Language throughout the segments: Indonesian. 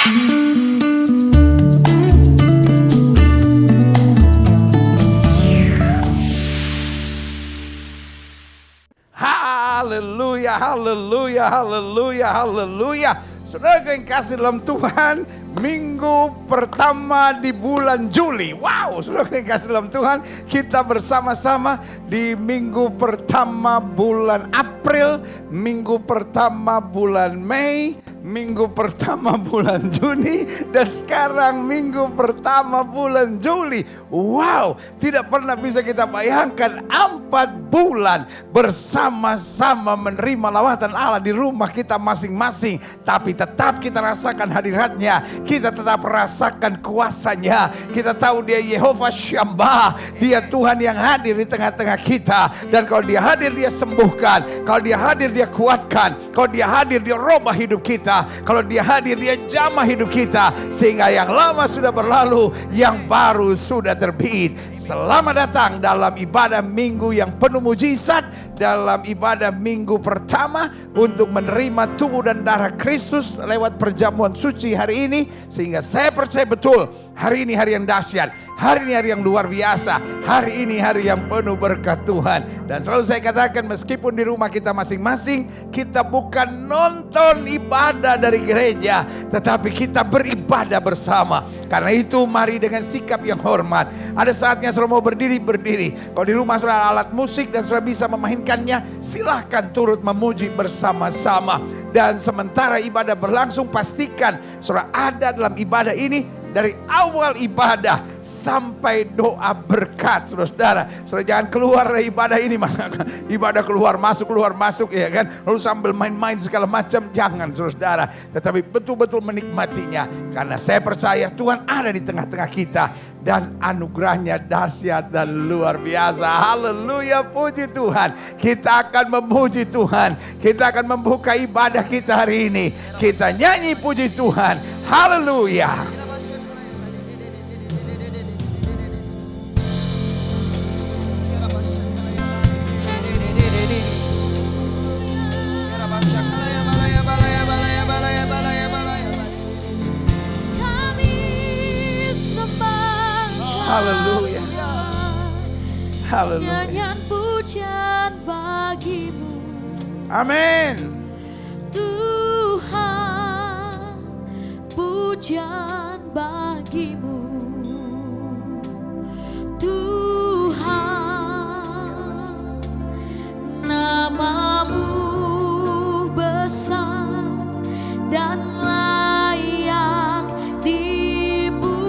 Haleluya, haleluya, haleluya, haleluya. Saudara yang kasih dalam Tuhan, minggu pertama di bulan Juli. Wow, saudara yang kasih dalam Tuhan, kita bersama-sama di minggu pertama bulan April, minggu pertama bulan Mei, minggu pertama bulan Juni, dan sekarang minggu pertama bulan Juli. Wow, tidak pernah bisa kita bayangkan 4 bulan bersama-sama menerima lawatan Allah di rumah kita masing-masing. Tapi tetap kita rasakan hadiratnya, kita tetap rasakan kuasanya. Kita tahu dia Yehova Shammah, dia Tuhan yang hadir di tengah-tengah kita. Dan kalau dia hadir dia sembuhkan, kalau dia hadir dia kuatkan, kalau dia hadir dia robah hidup kita, kalau dia hadir dia jamah hidup kita. Sehingga yang lama sudah berlalu, yang baru sudah terbit. Selamat datang dalam ibadah minggu yang penuh mujizat, dalam ibadah minggu pertama untuk menerima tubuh dan darah Kristus lewat perjamuan suci hari ini. Sehingga saya percaya betul hari ini hari yang dahsyat, hari ini hari yang luar biasa, hari ini hari yang penuh berkat Tuhan. Dan selalu saya katakan, meskipun di rumah kita masing-masing, kita bukan nonton ibadah dari gereja, tetapi kita beribadah bersama. Karena itu mari dengan sikap yang hormat. Ada saatnya saudara mau berdiri. Kalau di rumah saudara ada alat musik dan saudara bisa memainkannya, silahkan turut memuji bersama-sama. Dan sementara ibadah berlangsung, pastikan saudara ada dalam ibadah ini dari awal ibadah sampai doa berkat. Saudara-saudara, saudara jangan keluar dari ibadah ini, ibadah keluar masuk ya kan, lalu sambil main-main segala macam, jangan saudara-saudara, tetapi betul-betul menikmatinya. Karena saya percaya Tuhan ada di tengah-tengah kita dan anugerahnya dahsyat dan luar biasa. Haleluya, puji Tuhan. Kita akan memuji Tuhan, kita akan membuka ibadah kita hari ini, kita nyanyi puji Tuhan. Haleluya. Haleluya. Haleluya. Nyanyian pujian bagimu. Amin. Tuhan, pujian bagimu. Tuhan, namamu besar dan layak dipuji.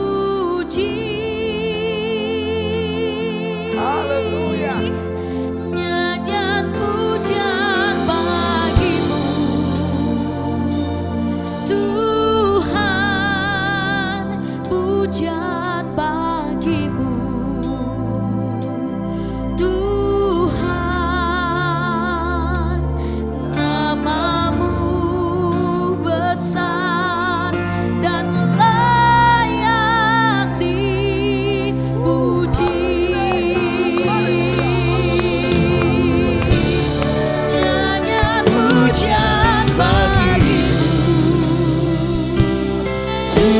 Haleluya. Nyanyian pujian bagimu. Tuhan, pujian bagimu. Tuhan, namamu besar dan layak dipuji. Nyanyian pujian bagimu.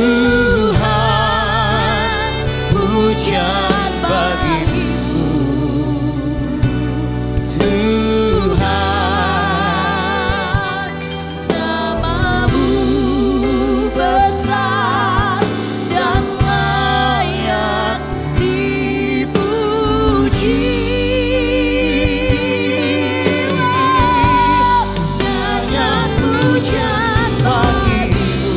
Tuhan, pujian bagimu. Tuhan, namamu besar dan layak dipuji. Nyanyian pujian bagimu.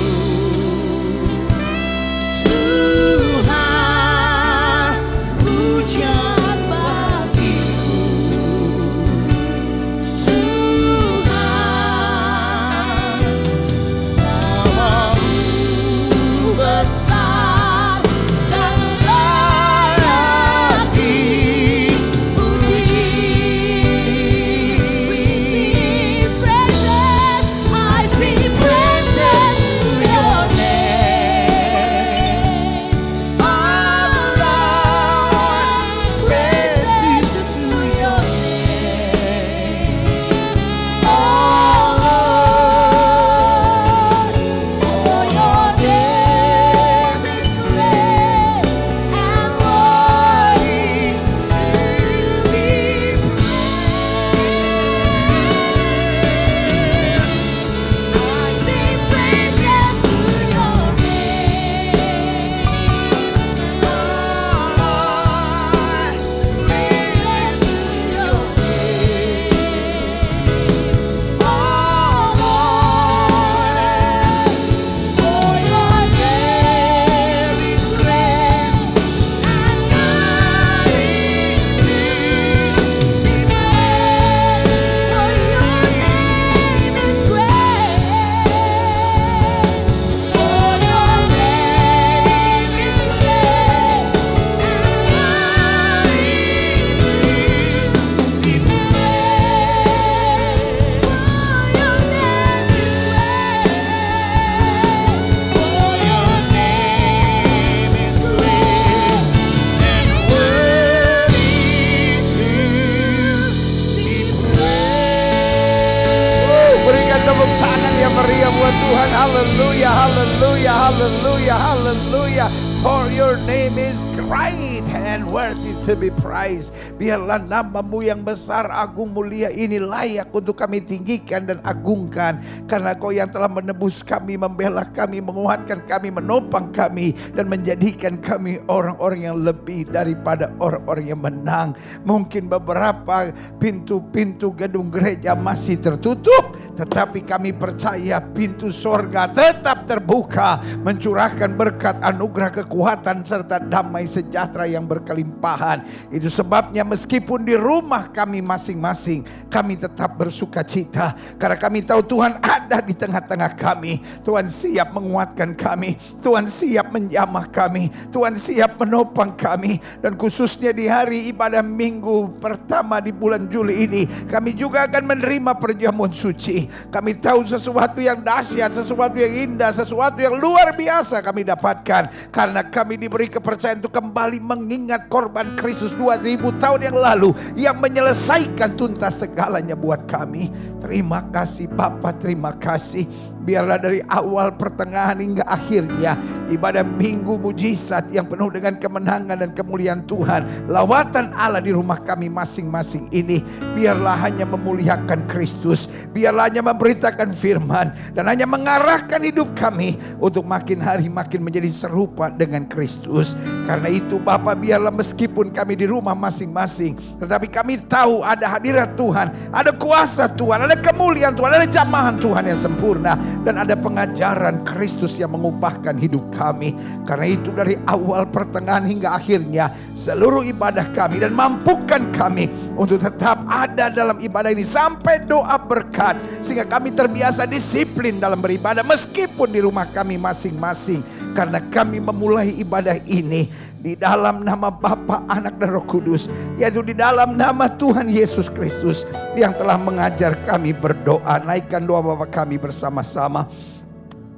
hallelujah, hallelujah, hallelujah, hallelujah. For your name is great and worthy to be praised. Biarlah nama-Mu yang besar, agung, mulia ini layak untuk kami tinggikan dan agungkan. Karena Kau yang telah menebus kami, membela kami, menguatkan kami, menopang kami, dan menjadikan kami orang-orang yang lebih daripada orang-orang yang menang. Mungkin beberapa pintu-pintu gedung gereja masih tertutup, tetapi kami percaya pintu sorga tetap terbuka, mencurahkan berkat, anugerah, kekuatan, serta damai sejahtera yang berkelimpahan. Itu sebabnya meskipun di rumah kami masing-masing, kami tetap bersuka cita. Karena kami tahu Tuhan ada di tengah-tengah kami. Tuhan siap menguatkan kami. Tuhan siap menjamah kami. Tuhan siap menopang kami. Dan khususnya di hari ibadah minggu pertama di bulan Juli ini, kami juga akan menerima perjamuan suci. Kami tahu sesuatu yang dahsyat, sesuatu yang indah, sesuatu yang luar biasa kami dapatkan. Karena kami diberi kepercayaan untuk kembali mengingat korban Kristus 2000 tahun yang lalu yang menyelesaikan tuntas segalanya buat kami. Terima kasih Bapa, terima kasih. Biarlah dari awal, pertengahan hingga akhirnya ibadah minggu mujizat yang penuh dengan kemenangan dan kemuliaan Tuhan, lawatan Allah di rumah kami masing-masing ini, biarlah hanya memuliakan Kristus, biarlah hanya memberitakan firman, dan hanya mengarahkan hidup kami untuk makin hari makin menjadi serupa dengan Kristus. Karena itu Bapa, biarlah meskipun kami di rumah masing-masing, tetapi kami tahu ada hadirat Tuhan, ada kuasa Tuhan, ada kemuliaan Tuhan, ada jamahan Tuhan yang sempurna, dan ada pengajaran Kristus yang mengubahkan hidup kami. Karena itu dari awal, pertengahan hingga akhirnya seluruh ibadah kami, dan mampukan kami untuk tetap ada dalam ibadah ini sampai doa berkat, sehingga kami terbiasa disiplin dalam beribadah meskipun di rumah kami masing-masing. Karena kami memulai ibadah ini di dalam nama Bapa, Anak, dan Roh Kudus, yaitu di dalam nama Tuhan Yesus Kristus yang telah mengajar kami berdoa. Naikkan doa Bapa kami bersama-sama.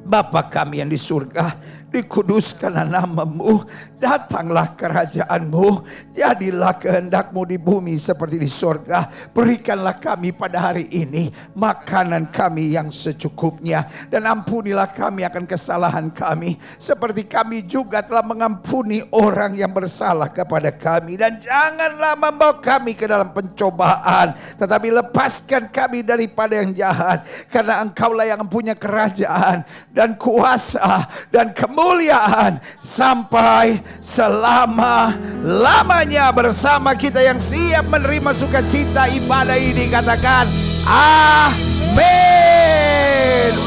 Bapa kami yang di surga, dikuduskanlah nama-Mu, datanglah kerajaan-Mu, jadilah kehendak-Mu di bumi seperti di surga. Berikanlah kami pada hari ini makanan kami yang secukupnya, dan ampunilah kami akan kesalahan kami, seperti kami juga telah mengampuni orang yang bersalah kepada kami. Dan janganlah membawa kami ke dalam pencobaan, tetapi lepaskan kami daripada yang jahat. Karena Engkaulah yang punya kerajaan dan kuasa dan kemuliaan sampai selama-lamanya. Bersama kita yang siap menerima sukacita ibadah ini, katakan amin.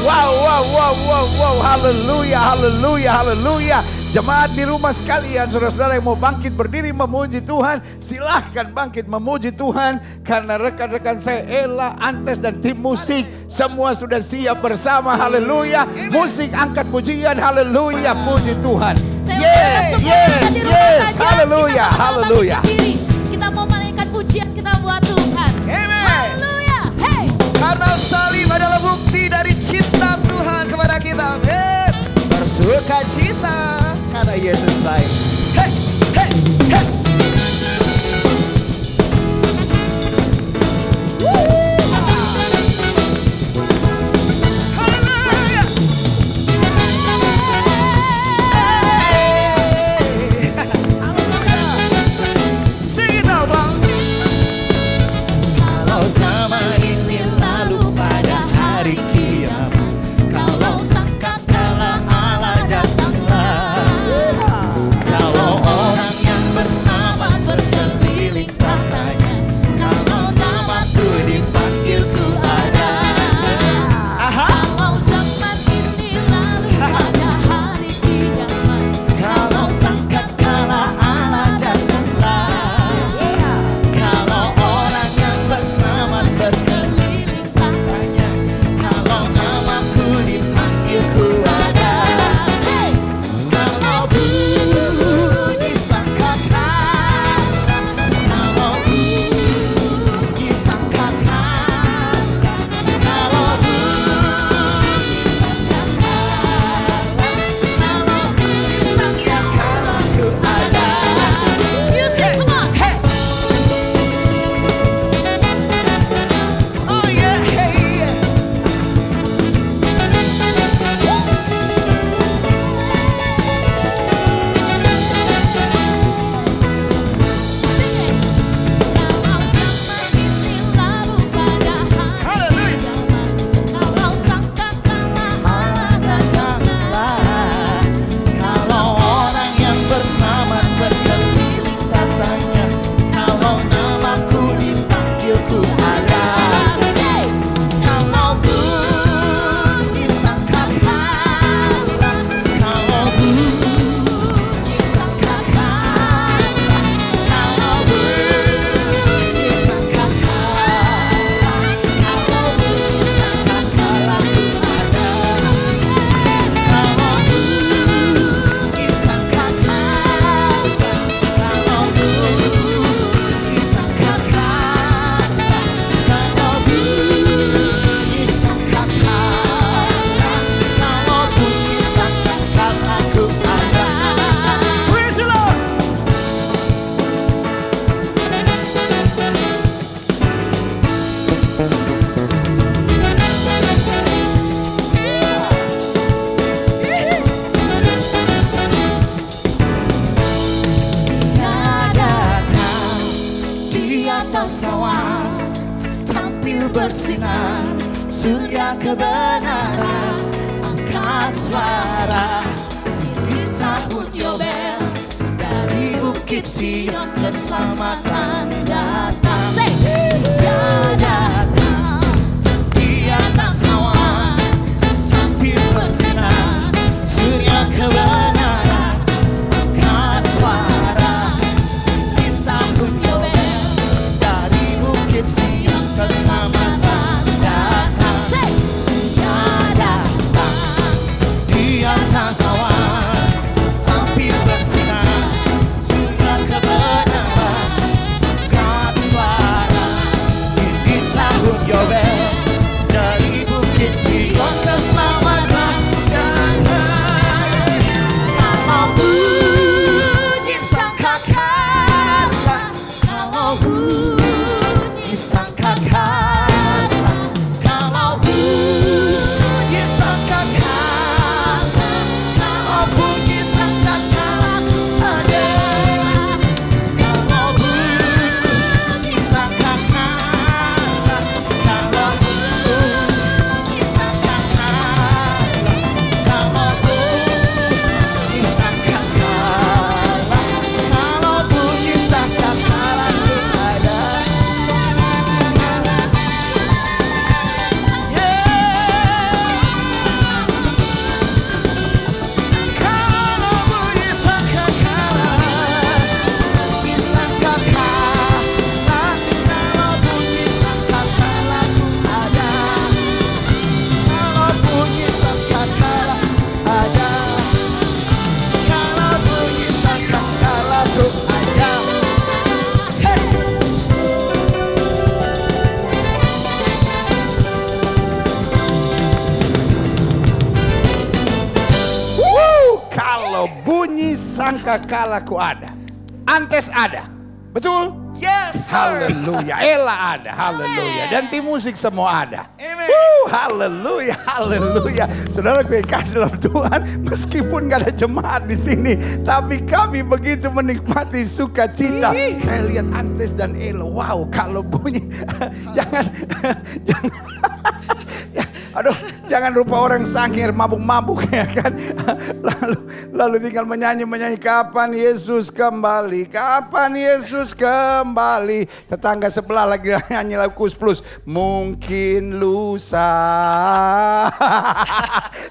Wow, wow, wow, wow, wow. Haleluya, haleluya, haleluya. Jemaat di rumah sekalian, saudara-saudara yang mau bangkit berdiri memuji Tuhan, silahkan bangkit memuji Tuhan. Karena rekan-rekan saya Ella, Antes, dan tim musik semua sudah siap bersama. Haleluya. Musik angkat pujian, haleluya, puji Tuhan. Yes, yes, yes, haleluya, haleluya. Kita mau menaikkan pujian kita buat Tuhan. Haleluya. Hey. Karena salib adalah bukti dari cinta Tuhan kepada kita. Bersuka cita karena Yesus baik. Hey, hey, hey. Haleluya. Sing it out loud. Kalau zaman ini lalu pada hari kiamat, kalau sangkakala Allah datanglah, kalau bersinar, surga kebenaran angkat suara di tahun Yobel. Dari Bukit Sion keselamatan datang. Dia datang di atas awan, tampil bersinar, surya kebenaran angkat suara di tahun Yobel. Dari Bukit Sion keselamatan datang. Dia datang di atas awan, tampil bersinar, surga kebenaran angkat suara di tahun Yobel. Dari Bukit Sion keselamatan datang. Kalau bunyi sangkakala, kalau bunyi sangkakala, kalau bunyi sangkakala, kalau bunyi sangkakala ada. Kalau bunyi sangkakala, kalau bunyi sangkakala, kalau bunyi sangkakala, kalau bunyi sangkakala ada. Kalau bunyi sangkakala, bunyi sangkakala, kalau bunyi sangkakala ada. Kalau bunyi sangkakala ada. Kalau bunyi sangkakala ada. Hey! Kalau bunyi sangkakalaku ada, Antes ada, betul? Yes, sir. Haleluya, Ella ada, haleluya, dan tim musik semua ada. Amen. Haleluya, haleluya. Saudara gue kasih dalam Tuhan, meskipun gak ada jemaat di sini, tapi kami begitu menikmati sukacita. Saya lihat Antes dan Ella, wow, kalau bunyi, jangan. Aduh, jangan rupa orang sangir mabuk-mabuk ya kan. Lalu tinggal menyanyi kapan Yesus kembali, kapan Yesus kembali. Tetangga sebelah lagi nyanyi lagu Kus Plus, mungkin lusa.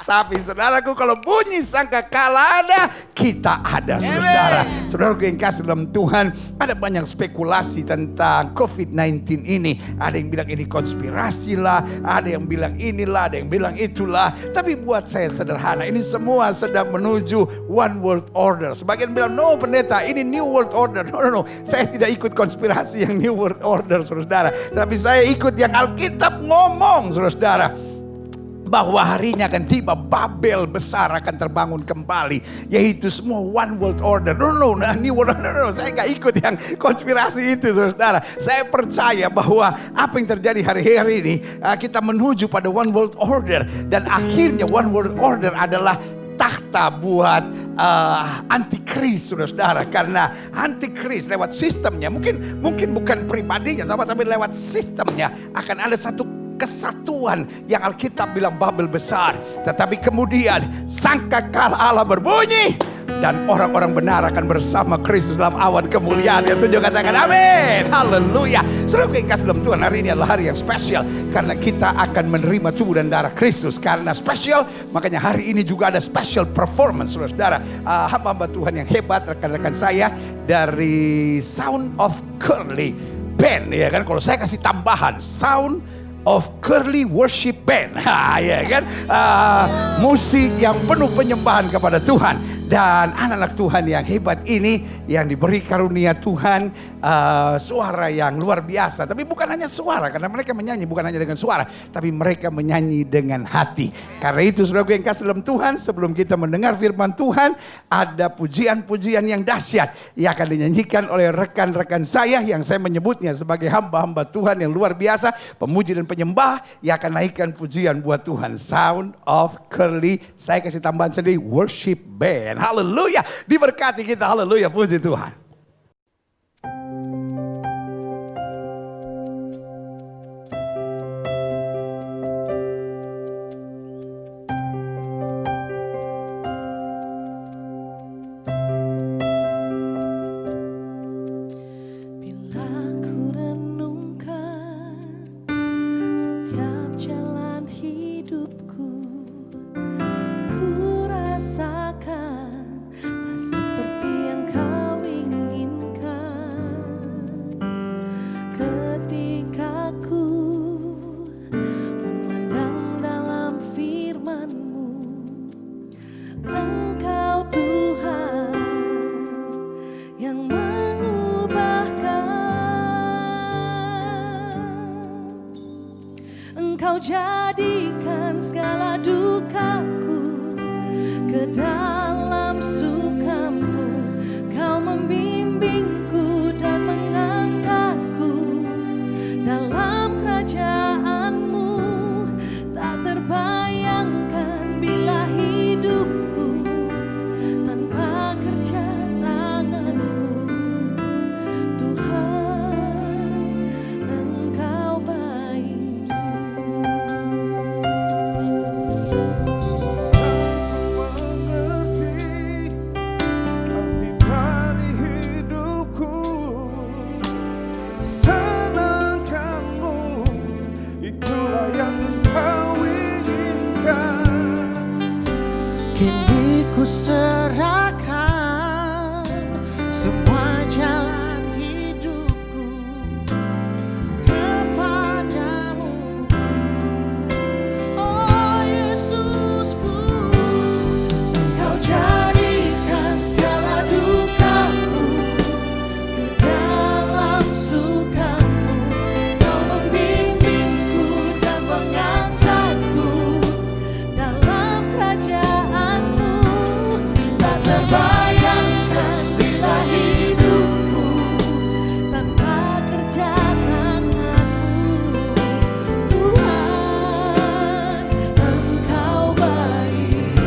Tapi saudaraku, kalau bunyi sangkakala ada, kita ada saudara. Saudaraku yang kasih dalam Tuhan, ada banyak spekulasi tentang COVID-19 ini. Ada yang bilang ini konspirasi lah, ada yang bilang inilah, ada yang bilang itulah. Tapi buat saya sederhana, ini semua sedang menuju one world order. Sebagian bilang, no pendeta, ini new world order. No. Saya tidak ikut konspirasi yang new world order, saudara. Tapi saya ikut yang Alkitab ngomong, saudara. Bahwa harinya akan tiba, Babel besar akan terbangun kembali, yaitu semua one world order. No, new world order. No. Saya gak ikut yang konspirasi itu, saudara. Saya percaya bahwa apa yang terjadi hari-hari ini, kita menuju pada one world order, dan akhirnya one world order adalah tahta buat antikris, saudara. Karena antikris lewat sistemnya, mungkin bukan pribadinya, tapi lewat sistemnya akan ada satu kesatuan yang Alkitab bilang Babel besar. Tetapi kemudian sangkakala Allah berbunyi, dan orang-orang benar akan bersama Kristus dalam awan kemuliaan. Yang setuju katakan amin. Haleluya. Saudara yang kasih dalam Tuhan, hari ini adalah hari yang spesial, karena kita akan menerima tubuh dan darah Kristus. Karena spesial, makanya hari ini juga ada special performance, saudara. Hamba-hamba Tuhan yang hebat, rekan-rekan saya dari Sound of Curly Band, ya kan. Kalau saya kasih tambahan, Sound of Curly Worship Band, ya kan, musik yang penuh penyembahan kepada Tuhan. Dan anak-anak Tuhan yang hebat ini, yang diberi karunia Tuhan, suara yang luar biasa. Tapi bukan hanya suara, karena mereka menyanyi bukan hanya dengan suara, tapi mereka menyanyi dengan hati. Karena itu saudara yang kasih dalam Tuhan, sebelum kita mendengar firman Tuhan, ada pujian-pujian yang dahsyat yang akan dinyanyikan oleh rekan-rekan saya, yang saya menyebutnya sebagai hamba-hamba Tuhan yang luar biasa, pemuji dan penyembah, yang akan naikkan pujian buat Tuhan. Sound of Curly, saya kasih tambahan sendiri, Worship Band. Haleluya, diberkati kita, haleluya, puji Tuhan. Engkau Tuhan yang mengubahkan. Engkau jadikan segala dukaku ke dalam sukamu. Kau membimbingku dan mengangkatku dalam kerajaanmu. Tak terbayangkan bila hidupku tanpa kerja tanganmu. Tuhan, Engkau baik. Mengerti arti dari hidupku, senangkanmu itulah yang Engkau inginkan. Kini ku serahkan semua jalan hidupku kepadamu, oh Yesusku. Engkau jadikan segala dukaku ke dalam sukamu. Kau membimbingku dan mengangkatku dalam kerajaanmu. Tak terbayangkan bila hidupku tanpa kerja tanganmu. Tuhan, Engkau baik.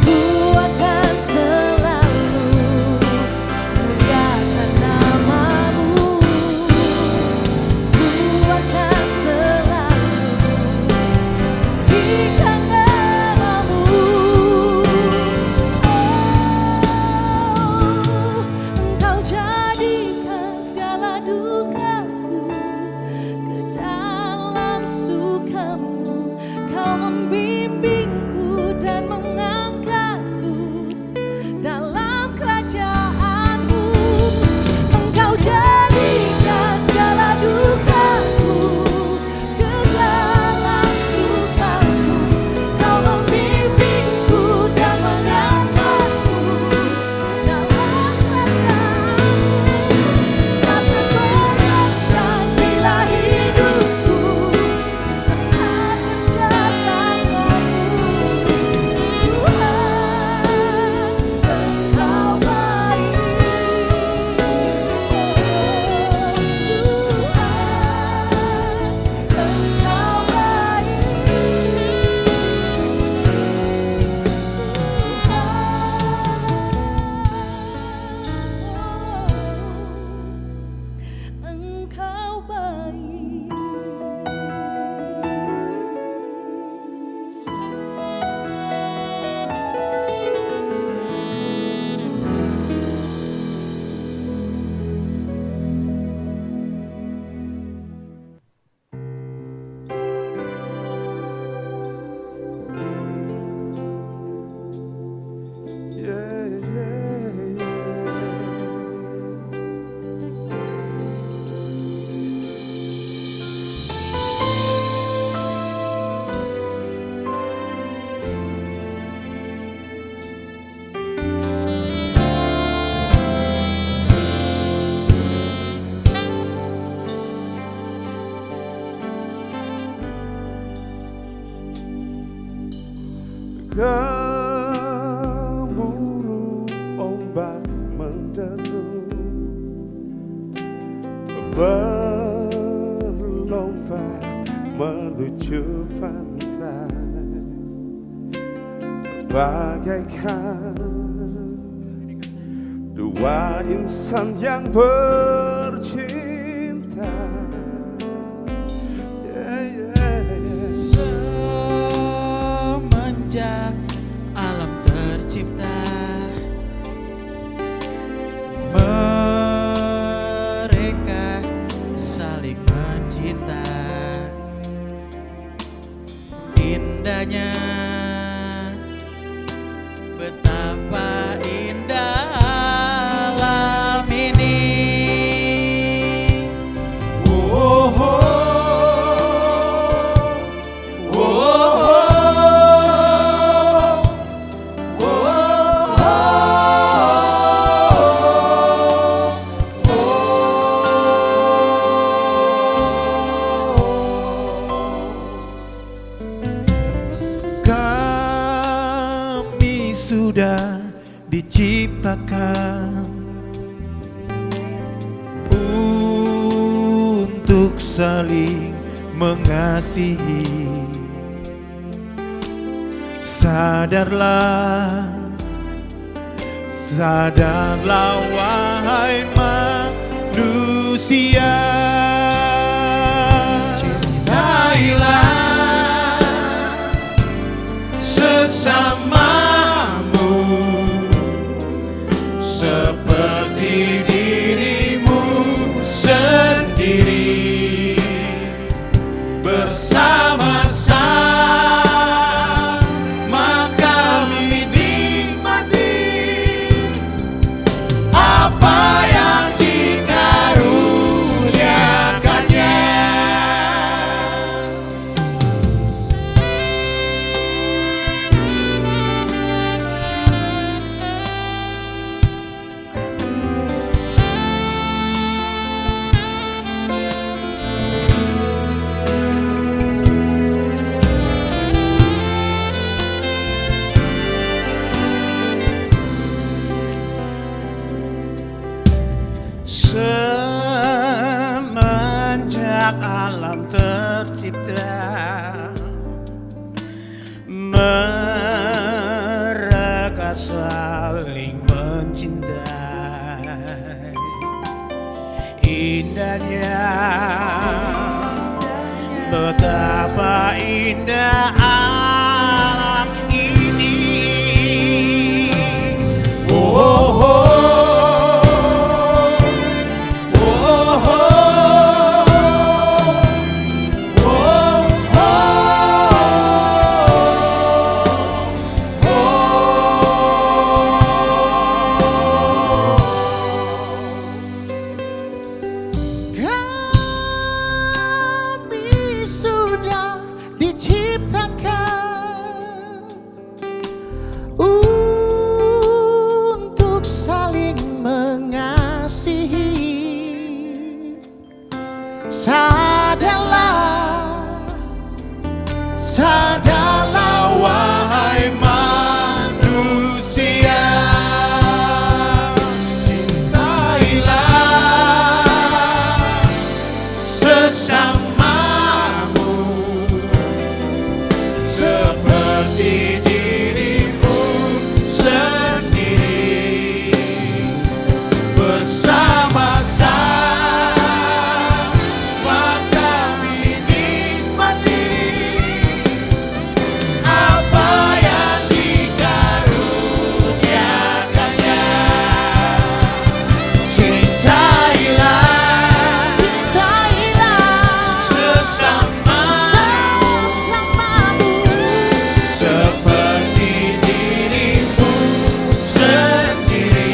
Ku akan selalu muliakan namamu. Ku akan selalu tinggikan namamu. Oh, Engkau jadikan segala dukaku ke dalam sukamu. Kau membimbingku dan mengangkatku dalam kerajaanmu. Engkau jadikan segala dukaku ke dalam sukamu. Kau membimbingku dan mengangkatku dalam kerajaanmu. Tak terbayangkan bila hidupku tanpa kerja tanganmu. Tuhan, Engkau baik. Tuhan, Engkau baik. Engkau baik. Yeah, yeah, yeah. Gemuruh ombak menderu, berlomba menuju pantai, bagaikan dua insan yang bercinta. Yeah, yeah, yeah. Semenjak alam tercipta, mereka saling mencinta. indahnya, betapa indah alam ini. Oh, oh, oh, oh, oh, kami sudah diciptakan untuk saling mengasihi. Sadarlah, sadarlah wahai manusia. Cintailah sesamamu seperti dirimu sendiri. Bersama-sama kami nikmati apa yang dikaruniakannya. Semenjak alam tercipta, mereka saling mencintai. Indahnya, betapa indah alam ini. Oh, oh, oh. Kami sudah diciptakan untuk saling mengasihi. Sadarlah, sadarlah wahai manusia. Cintailah sesamamu seperti dirimu sendiri. Bersama-sama kami nikmati apa yang dikaruniakannya. Cintailah, sesamamu seperti dirimu sendiri.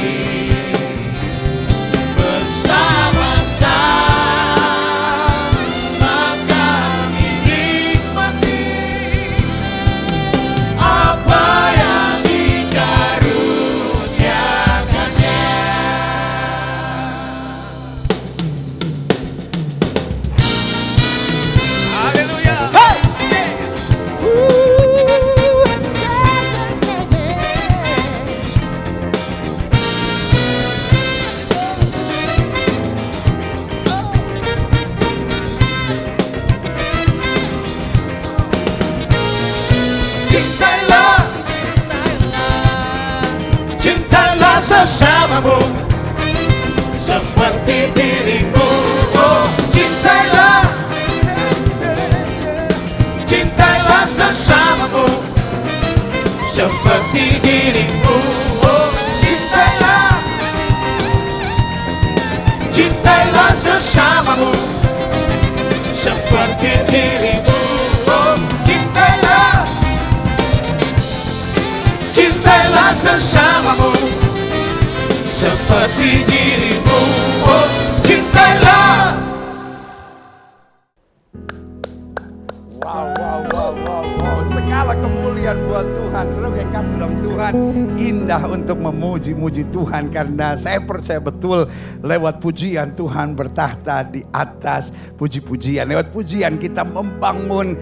Bersama-sama kami nikmati apa yang dikaruniakannya. Haleluya. Cintailah, cintailah sesamamu seperti dirimu. Oh, cintailah, cintailah sesamamu seperti dirimu. Oh, cintailah, cintailah sesamamu seperti dirimu. Oh, cintailah, seperti dirimu. Oh, cintailah. Wow. Segala kemuliaan buat Tuhan. Saudara yang kasih dalam Tuhan, indah untuk memuji-muji Tuhan. Karena saya percaya betul lewat pujian Tuhan bertahta di atas puji-pujian. Lewat pujian kita membangun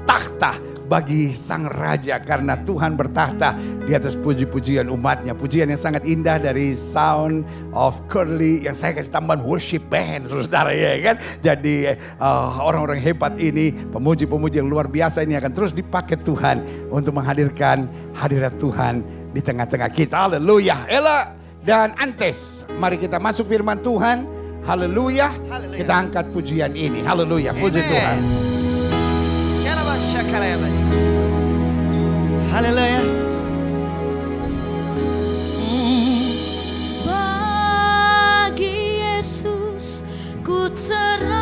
takhta bagi Sang Raja, karena Tuhan bertahta di atas puji-pujian umatnya. Pujian yang sangat indah dari Sound of Curly yang saya kasih tambahan worship band, saudara ya kan. Jadi orang-orang hebat ini, pemuji-pemuji yang luar biasa ini akan terus dipakai Tuhan untuk menghadirkan hadirat Tuhan di tengah-tengah kita. Haleluya. Ella dan Antes, mari kita masuk firman Tuhan. Haleluya. Haleluya. Kita angkat pujian ini. Haleluya. Puji Amen. Tuhan. Haleluya. Bagi Yesus ku serahkan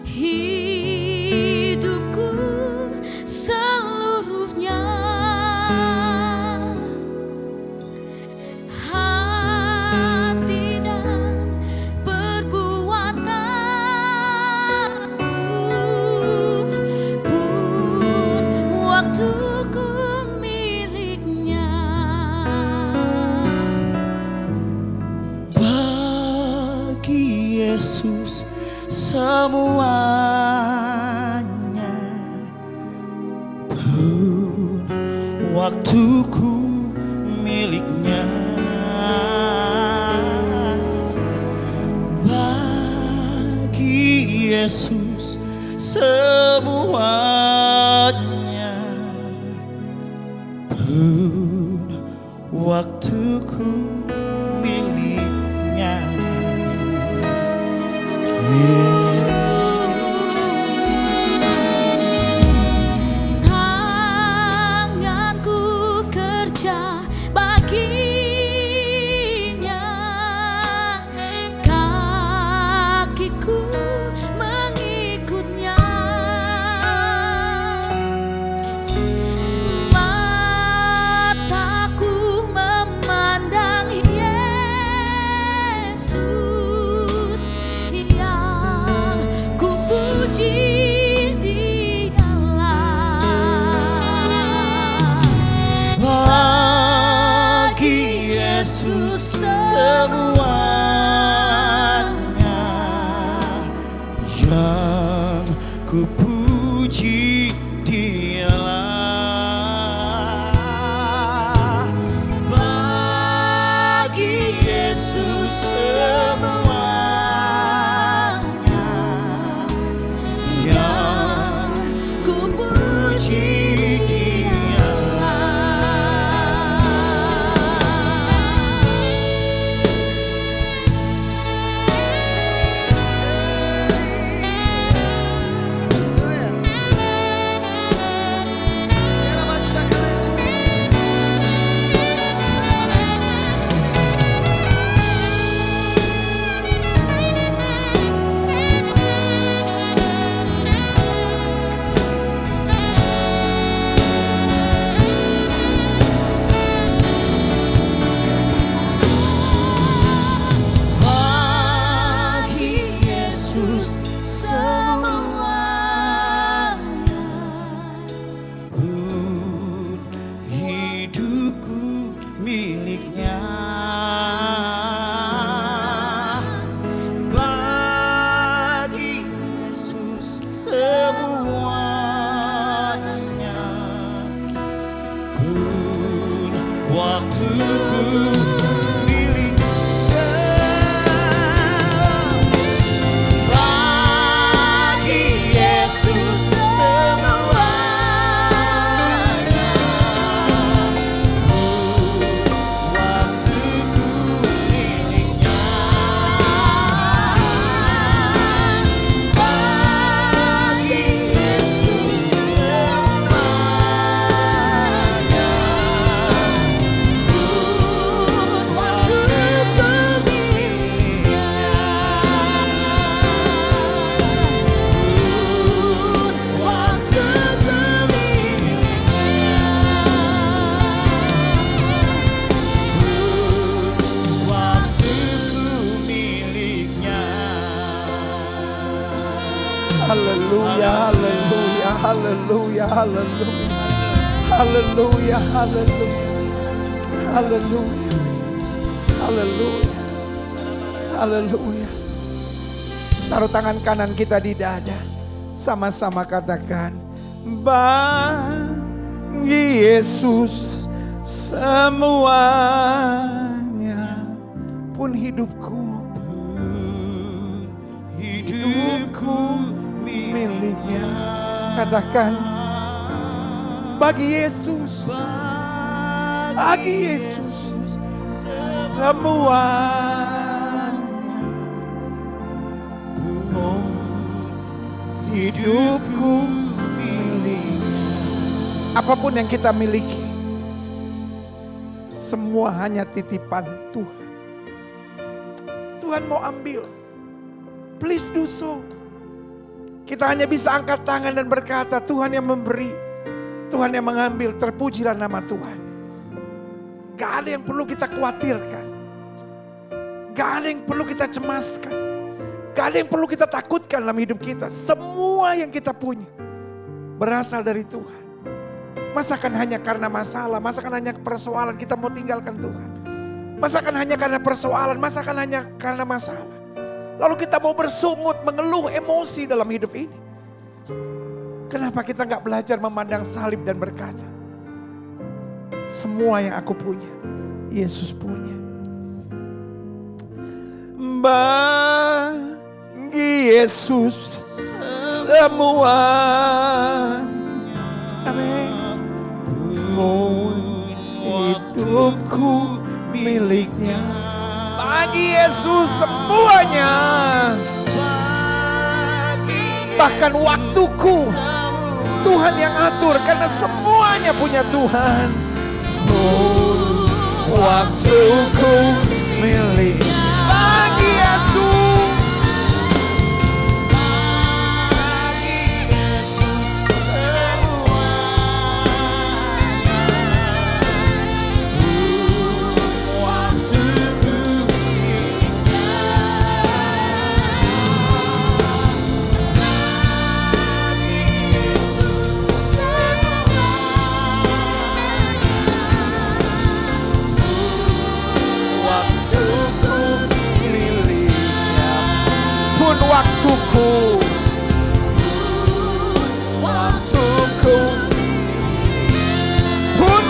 hidupku seluruhnya. Hati dan perbuatanku pun waktuku miliknya. Bagi Yesus semuanya, pun waktuku miliknya. Bagi Yesus semuanya, pun waktuku miliknya. Tanganku kerja baginya, kakiku mengikutnya. Mataku memandang Yesus yang ku puji. Bagi Yesus semuanya, yang ku puji Dialah. Bagi Yesus semuanya, yang ku puji Haleluya, haleluya, haleluya, haleluya. Haleluya, haleluya. Haleluya. Haleluya. Haleluya. Taruh tangan kanan kita di dada. Sama-sama katakan, bagi Yesus semuanya, pun hidupku miliknya. Katakan, bagi Yesus, bagi Yesus semuanya, hidupku miliknya. Apapun yang kita miliki, semua hanya titipan Tuhan. Tuhan mau ambil, please do so. Kita hanya bisa angkat tangan dan berkata, Tuhan yang memberi, Tuhan yang mengambil, terpujilah nama Tuhan. Gak ada yang perlu kita khawatirkan. Gak ada yang perlu kita cemaskan. Gak ada yang perlu kita takutkan dalam hidup kita. Semua yang kita punya berasal dari Tuhan. Masakan hanya karena masalah, masakan hanya persoalan kita mau tinggalkan Tuhan. Masakan hanya karena persoalan, masakan hanya karena masalah. Lalu kita mau bersungut, mengeluh emosi dalam hidup ini. Kenapa kita gak belajar memandang salib dan berkata, semua yang aku punya, Yesus punya. Bagi Yesus semua, amin. Hidupku miliknya. Bagi Yesus semuanya. Bahkan waktuku Tuhan yang atur, karena semuanya punya Tuhan. Waktuku milik bagi Yesus.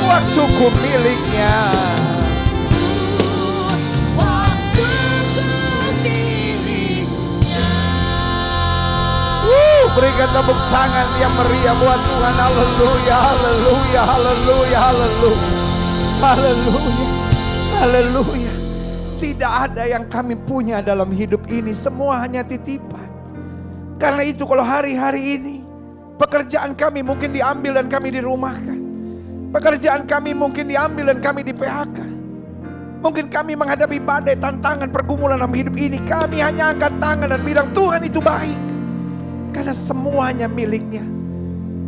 Waktuku miliknya. Berikan tepuk tangan yang meriah buat Tuhan. Haleluya, haleluya, haleluya, haleluya, haleluya, haleluya. Tidak ada yang kami punya dalam hidup ini, semua hanya titipan. Karena itu kalau hari-hari ini pekerjaan kami mungkin diambil dan kami dirumahkan. Pekerjaan kami mungkin diambil dan kami di PHK. Mungkin kami menghadapi badai, tantangan, pergumulan dalam hidup ini. Kami hanya angkat tangan dan bilang, Tuhan itu baik. Karena semuanya miliknya.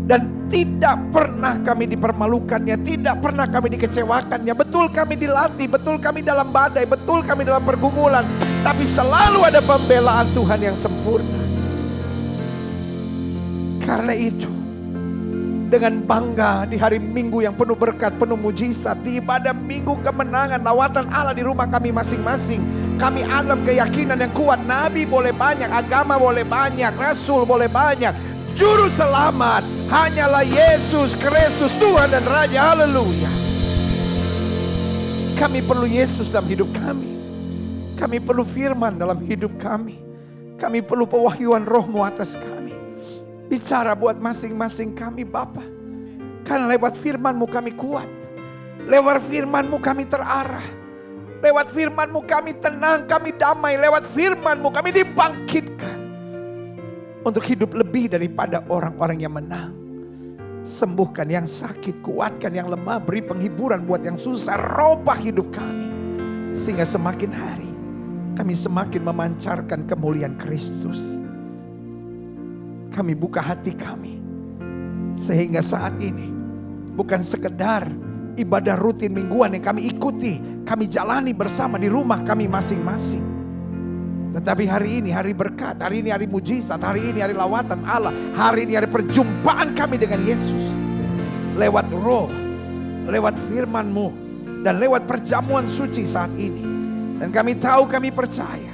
Dan tidak pernah kami dipermalukannya. Tidak pernah kami dikecewakannya. Betul kami dilatih, betul kami dalam badai, betul kami dalam pergumulan. Tapi selalu ada pembelaan Tuhan yang sempurna. Karena itu, dengan bangga di hari Minggu yang penuh berkat, penuh mujizat, di ibadah Minggu kemenangan, lawatan Allah di rumah kami masing-masing, kami dalam keyakinan yang kuat. Nabi boleh banyak, agama boleh banyak, rasul boleh banyak, juru selamat hanyalah Yesus Kristus, Tuhan dan Raja. Haleluya. Kami perlu Yesus dalam hidup kami. Kami perlu firman dalam hidup kami. Kami perlu pewahyuan Roh-Mu atas kami. Bicara buat masing-masing kami Bapa. Karena lewat firman-Mu kami kuat. Lewat firman-Mu kami terarah. Lewat firman-Mu kami tenang, kami damai. Lewat firman-Mu kami dibangkitkan. Untuk hidup lebih daripada orang-orang yang menang. Sembuhkan yang sakit, kuatkan yang lemah, beri penghiburan buat yang susah. Robah hidup kami. Sehingga semakin hari kami semakin memancarkan kemuliaan Kristus. Kami buka hati kami. Sehingga saat ini bukan sekedar ibadah rutin mingguan yang kami ikuti, kami jalani bersama di rumah kami masing-masing. Tetapi hari ini hari berkat, hari ini hari mujizat, hari ini hari lawatan Allah, hari ini hari perjumpaan kami dengan Yesus. Lewat roh, lewat firman-Mu, dan lewat perjamuan suci saat ini. Dan kami tahu, kami percaya,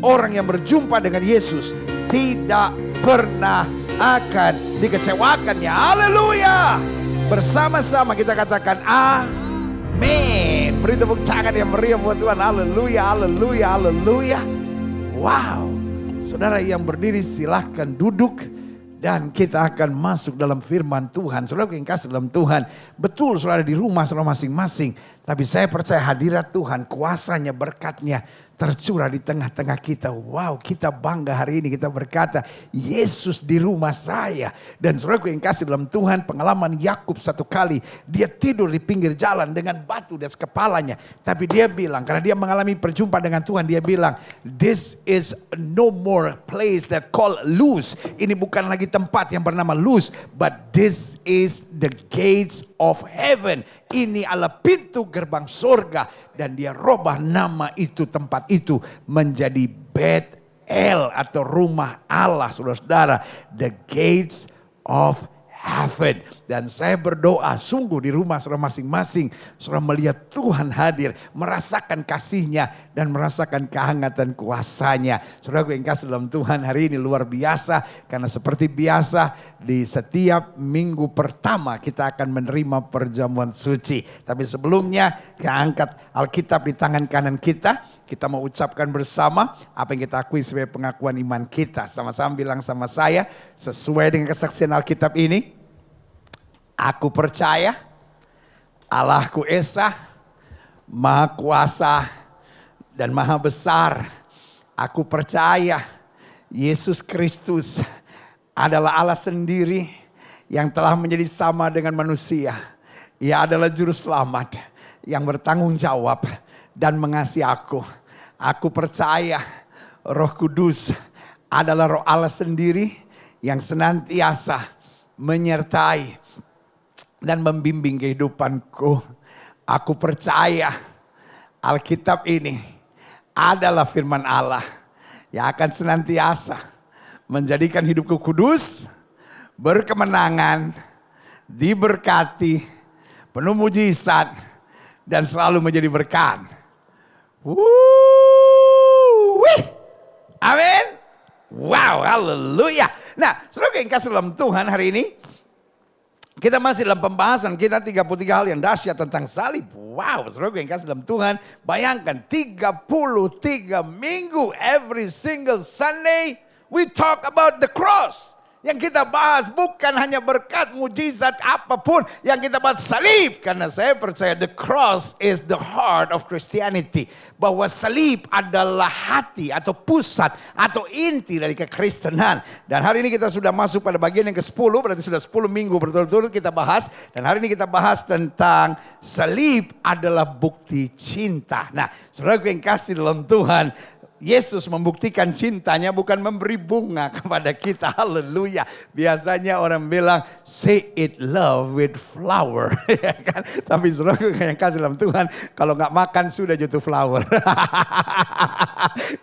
orang yang berjumpa dengan Yesus tidak pernah akan dikecewakannya. Haleluya. Bersama-sama kita katakan amin. Beri tepuk tangan yang meriah buat Tuhan. Haleluya, haleluya, haleluya. Wow, saudara yang berdiri silahkan duduk dan kita akan masuk dalam firman Tuhan. Saudara yang kasih dalam Tuhan, betul saudara di rumah saudara masing-masing. Tapi saya percaya hadirat Tuhan, kuasanya, berkatnya tercurah di tengah-tengah kita. Wow, kita bangga hari ini kita berkata, Yesus di rumah saya. Dan saudara yang kasih dalam Tuhan, pengalaman Yakub satu kali, dia tidur di pinggir jalan dengan batu di atas kepalanya. Tapi dia bilang, karena dia mengalami perjumpaan dengan Tuhan, dia bilang, this is no more place that called Luz. Ini bukan lagi tempat yang bernama Luz, but this is the gates of heaven. Ini adalah pintu gerbang surga. Dan dia robah nama itu, tempat itu menjadi Bet-El atau rumah Allah, saudara-saudara. The gates of heaven. Dan saya berdoa sungguh di rumah saudara masing-masing, saudara melihat Tuhan hadir, merasakan kasih-Nya dan merasakan kehangatan kuasa-Nya. Saudara yang kasih dalam Tuhan, hari ini luar biasa, karena seperti biasa di setiap minggu pertama kita akan menerima perjamuan suci. Tapi sebelumnya kita angkat Alkitab di tangan kanan kita mau ucapkan bersama apa yang kita akui sebagai pengakuan iman kita. Sama-sama bilang sama saya, sesuai dengan kesaksian Alkitab ini. Aku percaya Allahku Esa, Maha Kuasa dan Maha Besar. Aku percaya Yesus Kristus adalah Allah sendiri yang telah menjadi sama dengan manusia. Ia adalah juru selamat yang bertanggung jawab dan mengasihi aku. Aku percaya Roh Kudus adalah Roh Allah sendiri yang senantiasa menyertai dan membimbing kehidupanku. Aku percaya Alkitab ini adalah firman Allah yang akan senantiasa menjadikan hidupku kudus, berkemenangan, diberkati, penuh mujizat, dan selalu menjadi berkat. Amin. Wow, haleluya. Nah, saudara yang kasih dalam Tuhan, hari ini kita masih dalam pembahasan kita 33 hal yang dahsyat tentang salib. Wow, saudara yang kasih dalam Tuhan, bayangkan 33 minggu, every single Sunday we talk about the cross. Yang kita bahas bukan hanya berkat, mujizat apapun. Yang kita bahas salib. Karena saya percaya the cross is the heart of Christianity. Bahwa salib adalah hati atau pusat atau inti dari kekristenan. Dan hari ini kita sudah masuk pada bagian yang ke-10. Berarti sudah 10 minggu berturut-turut kita bahas. Dan hari ini kita bahas tentang salib adalah bukti cinta. Nah, saudara yang kasih dalam Tuhan, Yesus membuktikan cintanya bukan memberi bunga kepada kita. Haleluya. Biasanya orang bilang, say it love with flower. Ya kan? Tapi saudara yang kasih dalam Tuhan, kalau gak makan sudah jatuh flower.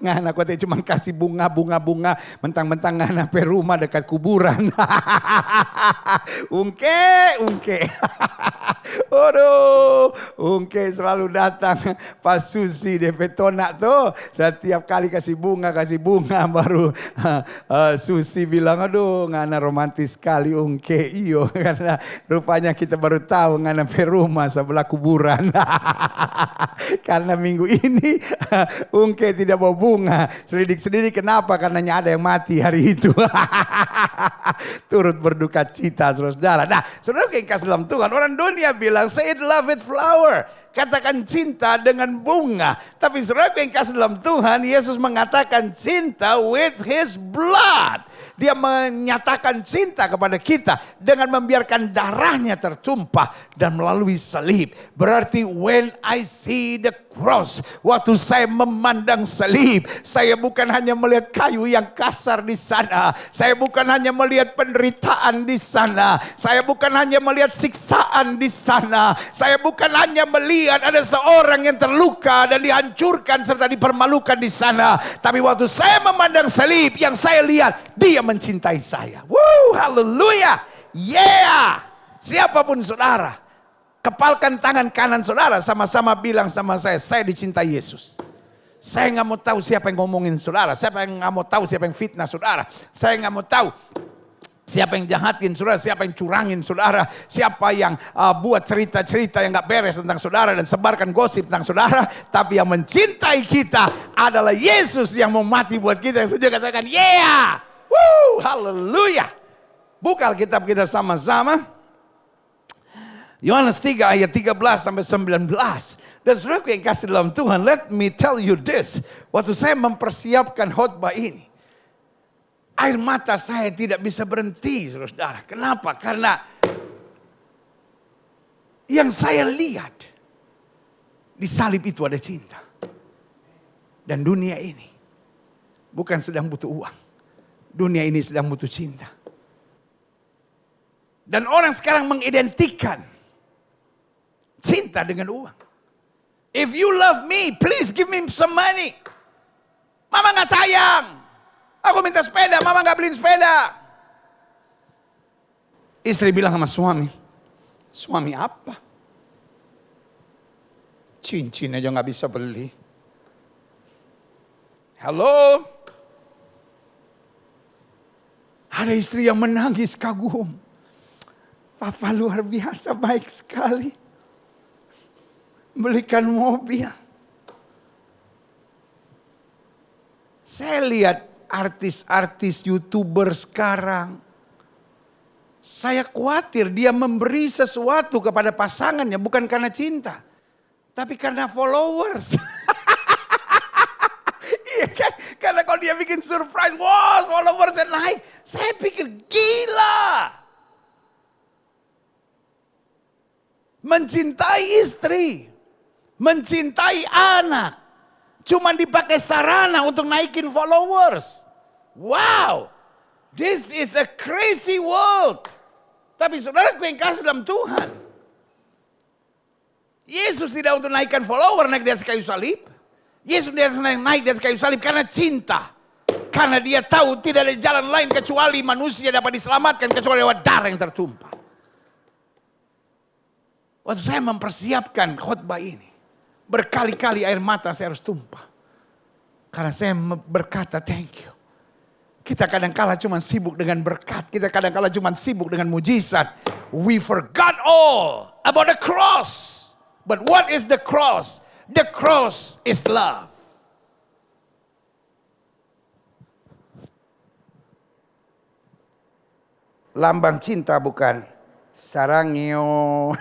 Ngana kote cuma kasih bunga. Mentang-mentang ngana pe rumah dekat kuburan. Ungke. Aduh, Ungke selalu datang pas Susi DP tonak tuh. Setiap kali kasih bunga baru Susi bilang, aduh ngana romantis sekali Ungke iyo. Karena rupanya kita baru tahu ngana pe rumah sebelah kuburan. Karena minggu ini Ungke tidak bawa bunga. Selidik kenapa? Karena ada yang mati hari itu. Turut berduka cita saudara. Nah, saudara yang kasih dalam Tuhan, orang dunia bilang say it love with flower. Katakan cinta dengan bunga. Tapi saudara yang kasih dalam Tuhan, Yesus mengatakan cinta with His blood. Dia menyatakan cinta kepada kita dengan membiarkan darahnya tertumpah dan melalui salib. Berarti when I see the cross, waktu saya memandang salib, saya bukan hanya melihat kayu yang kasar di sana. Saya bukan hanya melihat penderitaan di sana. Saya bukan hanya melihat siksaan di sana. Saya bukan hanya melihat ada seorang yang terluka dan dihancurkan serta dipermalukan di sana. Tapi waktu saya memandang salib, yang saya lihat, dia mencintai saya. Woo, haleluya. Yeah. Siapapun saudara, kepalkan tangan kanan saudara, sama-sama bilang sama saya dicintai Yesus. Saya nggak mau tahu siapa yang ngomongin saudara, siapa yang nggak mau tahu siapa yang fitnah saudara, saya nggak mau tahu siapa yang jahatin saudara, siapa yang curangin saudara, siapa yang buat cerita-cerita yang nggak beres tentang saudara dan sebarkan gosip tentang saudara. Tapi yang mencintai kita adalah Yesus yang mau mati buat kita. Yang setuju katakan, yeah, woo, haleluya. Buka Alkitab kita sama-sama. Yohanes 3 ayat 13 sampai 19. Dan saudara yang kasih dalam Tuhan, let me tell you this. Waktu saya mempersiapkan khotbah ini, air mata saya tidak bisa berhenti, saudara. Kenapa? Karena yang saya lihat di salib itu ada cinta. Dan dunia ini bukan sedang butuh uang. Dunia ini sedang butuh cinta. Dan orang sekarang mengidentikan cinta dengan uang. If you love me, please give me some money. Mama gak sayang. Aku minta sepeda, mama gak beliin sepeda. Istri bilang sama suami, suami apa? Cincin aja gak bisa beli. Halo? Ada istri yang menangis kagum. Papa luar biasa baik sekali. Belikan mobil. Saya lihat artis-artis YouTuber sekarang. Saya khawatir dia memberi sesuatu kepada pasangannya bukan karena cinta. Tapi karena followers. Iya kan? Karena kalau dia bikin surprise, wow, followersnya naik. Saya pikir gila. Mencintai istri, mencintai anak, cuma dipakai sarana untuk naikin followers. Wow, this is a crazy world. Tapi saudaraku yang kasih dalam Tuhan, Yesus tidak untuk naikkan follower naik di atas kayu salib. Yesus tidak naik di atas kayu salib karena cinta. Karena dia tahu tidak ada jalan lain kecuali manusia dapat diselamatkan kecuali lewat darah yang tertumpah. Waktu saya mempersiapkan khotbah ini, berkali-kali air mata saya harus tumpah. Karena saya berkata thank you. Kita kadang-kala cuma sibuk dengan berkat. Kita kadang-kala cuma sibuk dengan mujizat. We forgot all about the cross. But what is the cross? The cross is love. Lambang cinta bukan sarangyo.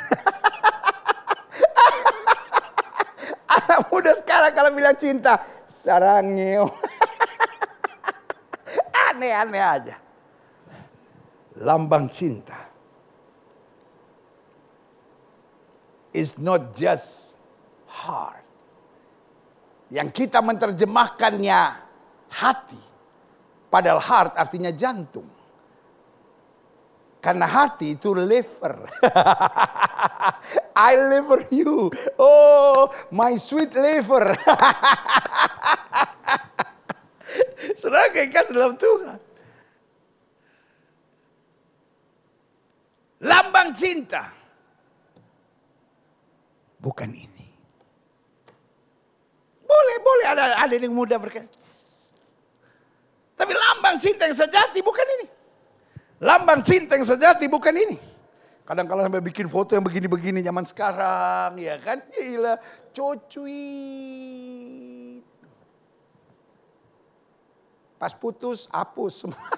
Anak muda sekarang kalau bilang cinta, sarangyo. Aneh-aneh aja. Lambang cinta is not just heart. Yang kita menerjemahkannya hati. Padahal heart artinya jantung. Karena hati itu liver. I liver you. Oh, my sweet liver. Saudara yang kasih dalam Tuhan. Lambang cinta. Bukan ini. Boleh ada yang muda berkata. Tapi lambang cinta yang sejati bukan ini. Lambang cinta yang sejati bukan ini. Kadang-kadang sampai bikin foto yang begini-begini zaman sekarang. Ya kan? Gila. Cocuit. Pas putus, hapus semua.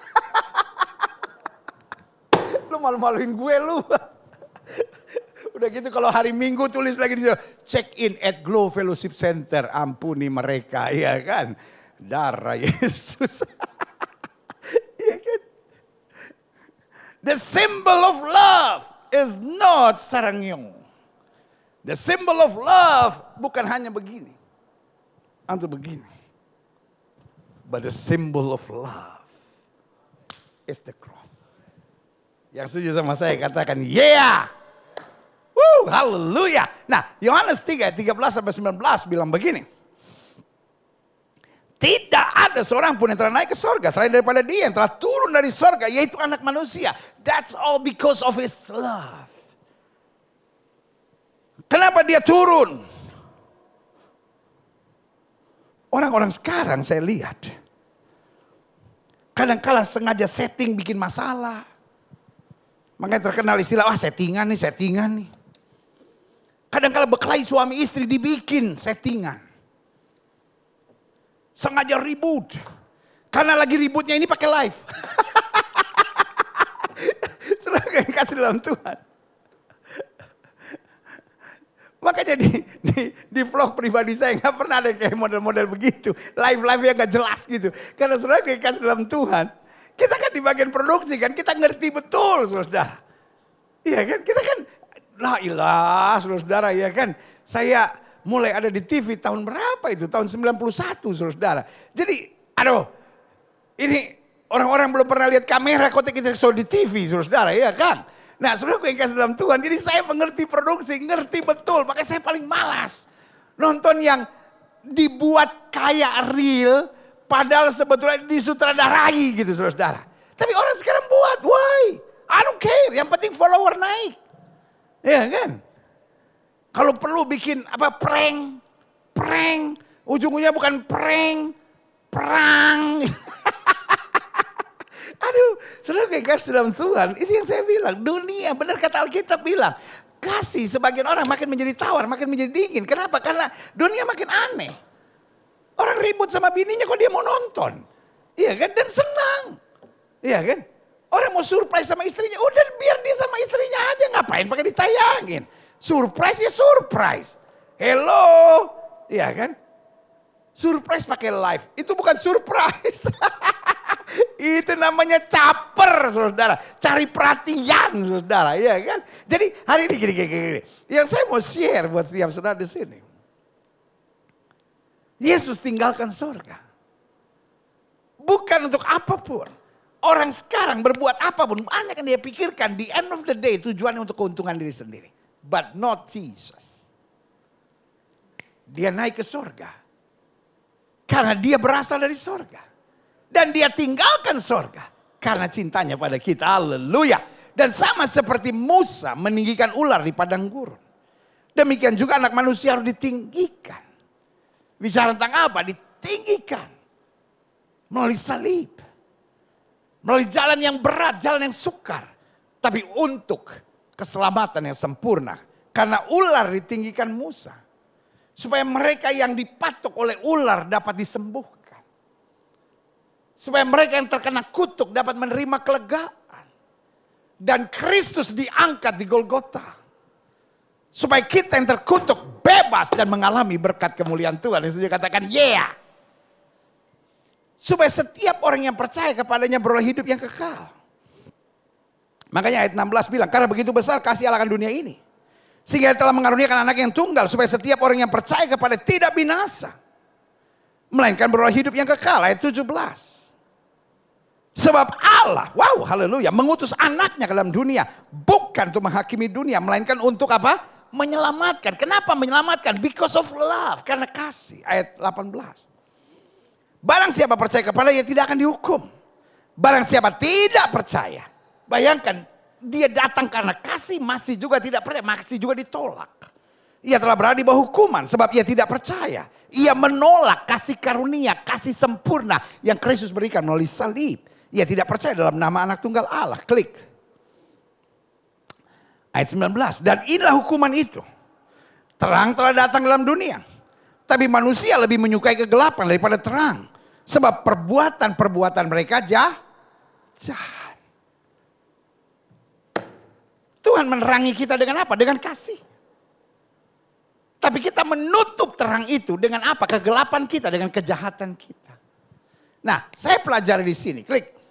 Lu malu-maluin gue lu. Udah gitu kalau hari Minggu tulis lagi di situ. Check in at Glow Fellowship Center. Ampuni mereka. Ya kan? Darah Yesus. Ya kan? The symbol of love is not sarangyong. The symbol of love bukan hanya begini. Atau begini. But the symbol of love is the cross. Yang setuju sama saya katakan, yeah. Woo, haleluya. Nah, Yohanes 3, 13-19 bilang begini. Tidak ada seorang pun yang telah naik ke sorga selain daripada Dia yang telah turun dari sorga, yaitu anak manusia. That's all because of His love. Kenapa Dia turun? Orang-orang sekarang saya lihat, kadang-kala sengaja setting bikin masalah. Makanya terkenal istilah, settingan nih. Kadang-kala berkelahi suami istri dibikin settingan. Sengaja ribut. Karena lagi ributnya ini pakai live. Saudara yang kasih dalam Tuhan. Makanya di vlog pribadi saya nggak pernah ada kayak model-model begitu. Live-nya nggak jelas gitu. Karena saudara yang kasih dalam Tuhan. Kita kan di bagian produksi kan. Kita ngerti betul saudara. Iya kan. Kita kan. La ilah saudara ya kan. Saya mulai ada di TV tahun berapa itu? Tahun 91 saudara. Jadi ini orang-orang belum pernah lihat kamera kok kita di TV saudara ya kan. Nah saudara yang kasih dalam Tuhan. Jadi saya mengerti produksi, ngerti betul. Makanya saya paling malas nonton yang dibuat kayak real. Padahal sebetulnya disutradarai gitu saudara. Tapi orang sekarang buat, why? I don't care, yang penting follower naik. Ya kan? Kalau perlu bikin prank. Ujung-ujungnya bukan perang. Aduh, saudara kayak kasih dalam Tuhan, itu yang saya bilang. Dunia, benar kata Alkitab bilang. Kasih sebagian orang makin menjadi tawar, makin menjadi dingin. Kenapa? Karena dunia makin aneh. Orang ribut sama bininya kok dia mau nonton. Iya kan? Dan senang. Iya kan? Orang mau surprise sama istrinya, udah biar dia sama istrinya aja. Ngapain pakai ditayangin. Surprise ya surprise. Hello. Iya kan? Surprise pakai live. Itu bukan surprise. Itu namanya caper saudara. Cari perhatian saudara. Iya kan? Jadi hari ini gini. Yang saya mau share buat setiap saudara di sini. Yesus tinggalkan surga. Bukan untuk apapun. Orang sekarang berbuat apapun. Banyak yang dia pikirkan. The end of the day tujuannya untuk keuntungan diri sendiri. But not Jesus. Dia naik ke surga. Karena dia berasal dari surga. Dan dia tinggalkan surga. Karena cintanya pada kita. Haleluya. Dan sama seperti Musa meninggikan ular di padang gurun. Demikian juga anak manusia harus ditinggikan. Bicara tentang apa? Ditinggikan. Melalui salib. Melalui jalan yang berat, jalan yang sukar. Tapi untuk keselamatan yang sempurna. Karena ular ditinggikan Musa. Supaya mereka yang dipatok oleh ular dapat disembuhkan. Supaya mereka yang terkena kutuk dapat menerima kelegaan. Dan Kristus diangkat di Golgota. Supaya kita yang terkutuk bebas dan mengalami berkat kemuliaan Tuhan. Yang saya katakan yeah. Supaya setiap orang yang percaya kepadanya beroleh hidup yang kekal. Makanya ayat 16 bilang, karena begitu besar kasih Allah akan dunia ini. Sehingga telah mengaruniakan anak yang tunggal. Supaya setiap orang yang percaya kepada tidak binasa. Melainkan beroleh hidup yang kekal. Ayat 17. Sebab Allah, wow haleluya, mengutus anaknya ke dalam dunia. Bukan untuk menghakimi dunia. Melainkan untuk apa? Menyelamatkan. Kenapa menyelamatkan? Because of love. Karena kasih. Ayat 18. Barang siapa percaya kepada dia tidak akan dihukum. Barang siapa tidak percaya. Bayangkan dia datang karena kasih, masih juga tidak percaya. Masih juga ditolak. Ia telah berada di bawah hukuman sebab ia tidak percaya. Ia menolak kasih karunia, kasih sempurna yang Kristus berikan melalui salib. Ia tidak percaya dalam nama anak tunggal Allah. Klik. Ayat 19. Dan inilah hukuman itu. Terang telah datang dalam dunia. Tapi manusia lebih menyukai kegelapan daripada terang. Sebab perbuatan-perbuatan mereka jahat. Tuhan menerangi kita dengan apa? Dengan kasih. Tapi kita menutup terang itu dengan apa? Kegelapan kita, dengan kejahatan kita. Nah, saya pelajari di sini. Klik.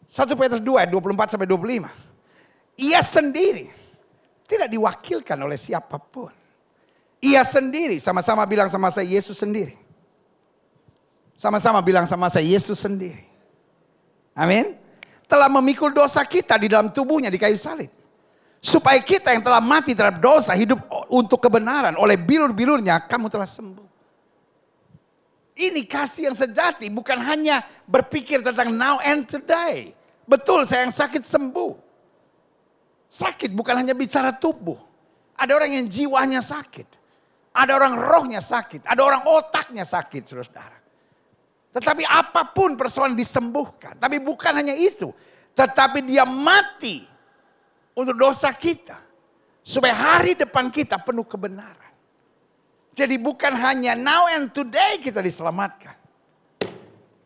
1 Petrus 2 ayat 24-25. Ia sendiri Tidak diwakilkan oleh siapapun. Ia sendiri, sama-sama bilang sama saya, Yesus sendiri. Sama-sama bilang sama saya, Yesus sendiri. Amin. Telah memikul dosa kita di dalam tubuhnya di kayu salib. Supaya kita yang telah mati terhadap dosa, hidup untuk kebenaran. Oleh bilur-bilurnya kamu telah sembuh. Ini kasih yang sejati, bukan hanya berpikir tentang now and today. Betul, saya yang sakit sembuh. Sakit bukan hanya bicara tubuh. Ada orang yang jiwanya sakit. Ada orang rohnya sakit. Ada orang otaknya sakit, saudara-saudara. Tetapi apapun persoalan disembuhkan. Tapi bukan hanya itu. Tetapi dia mati untuk dosa kita. Supaya hari depan kita penuh kebenaran. Jadi bukan hanya now and today kita diselamatkan.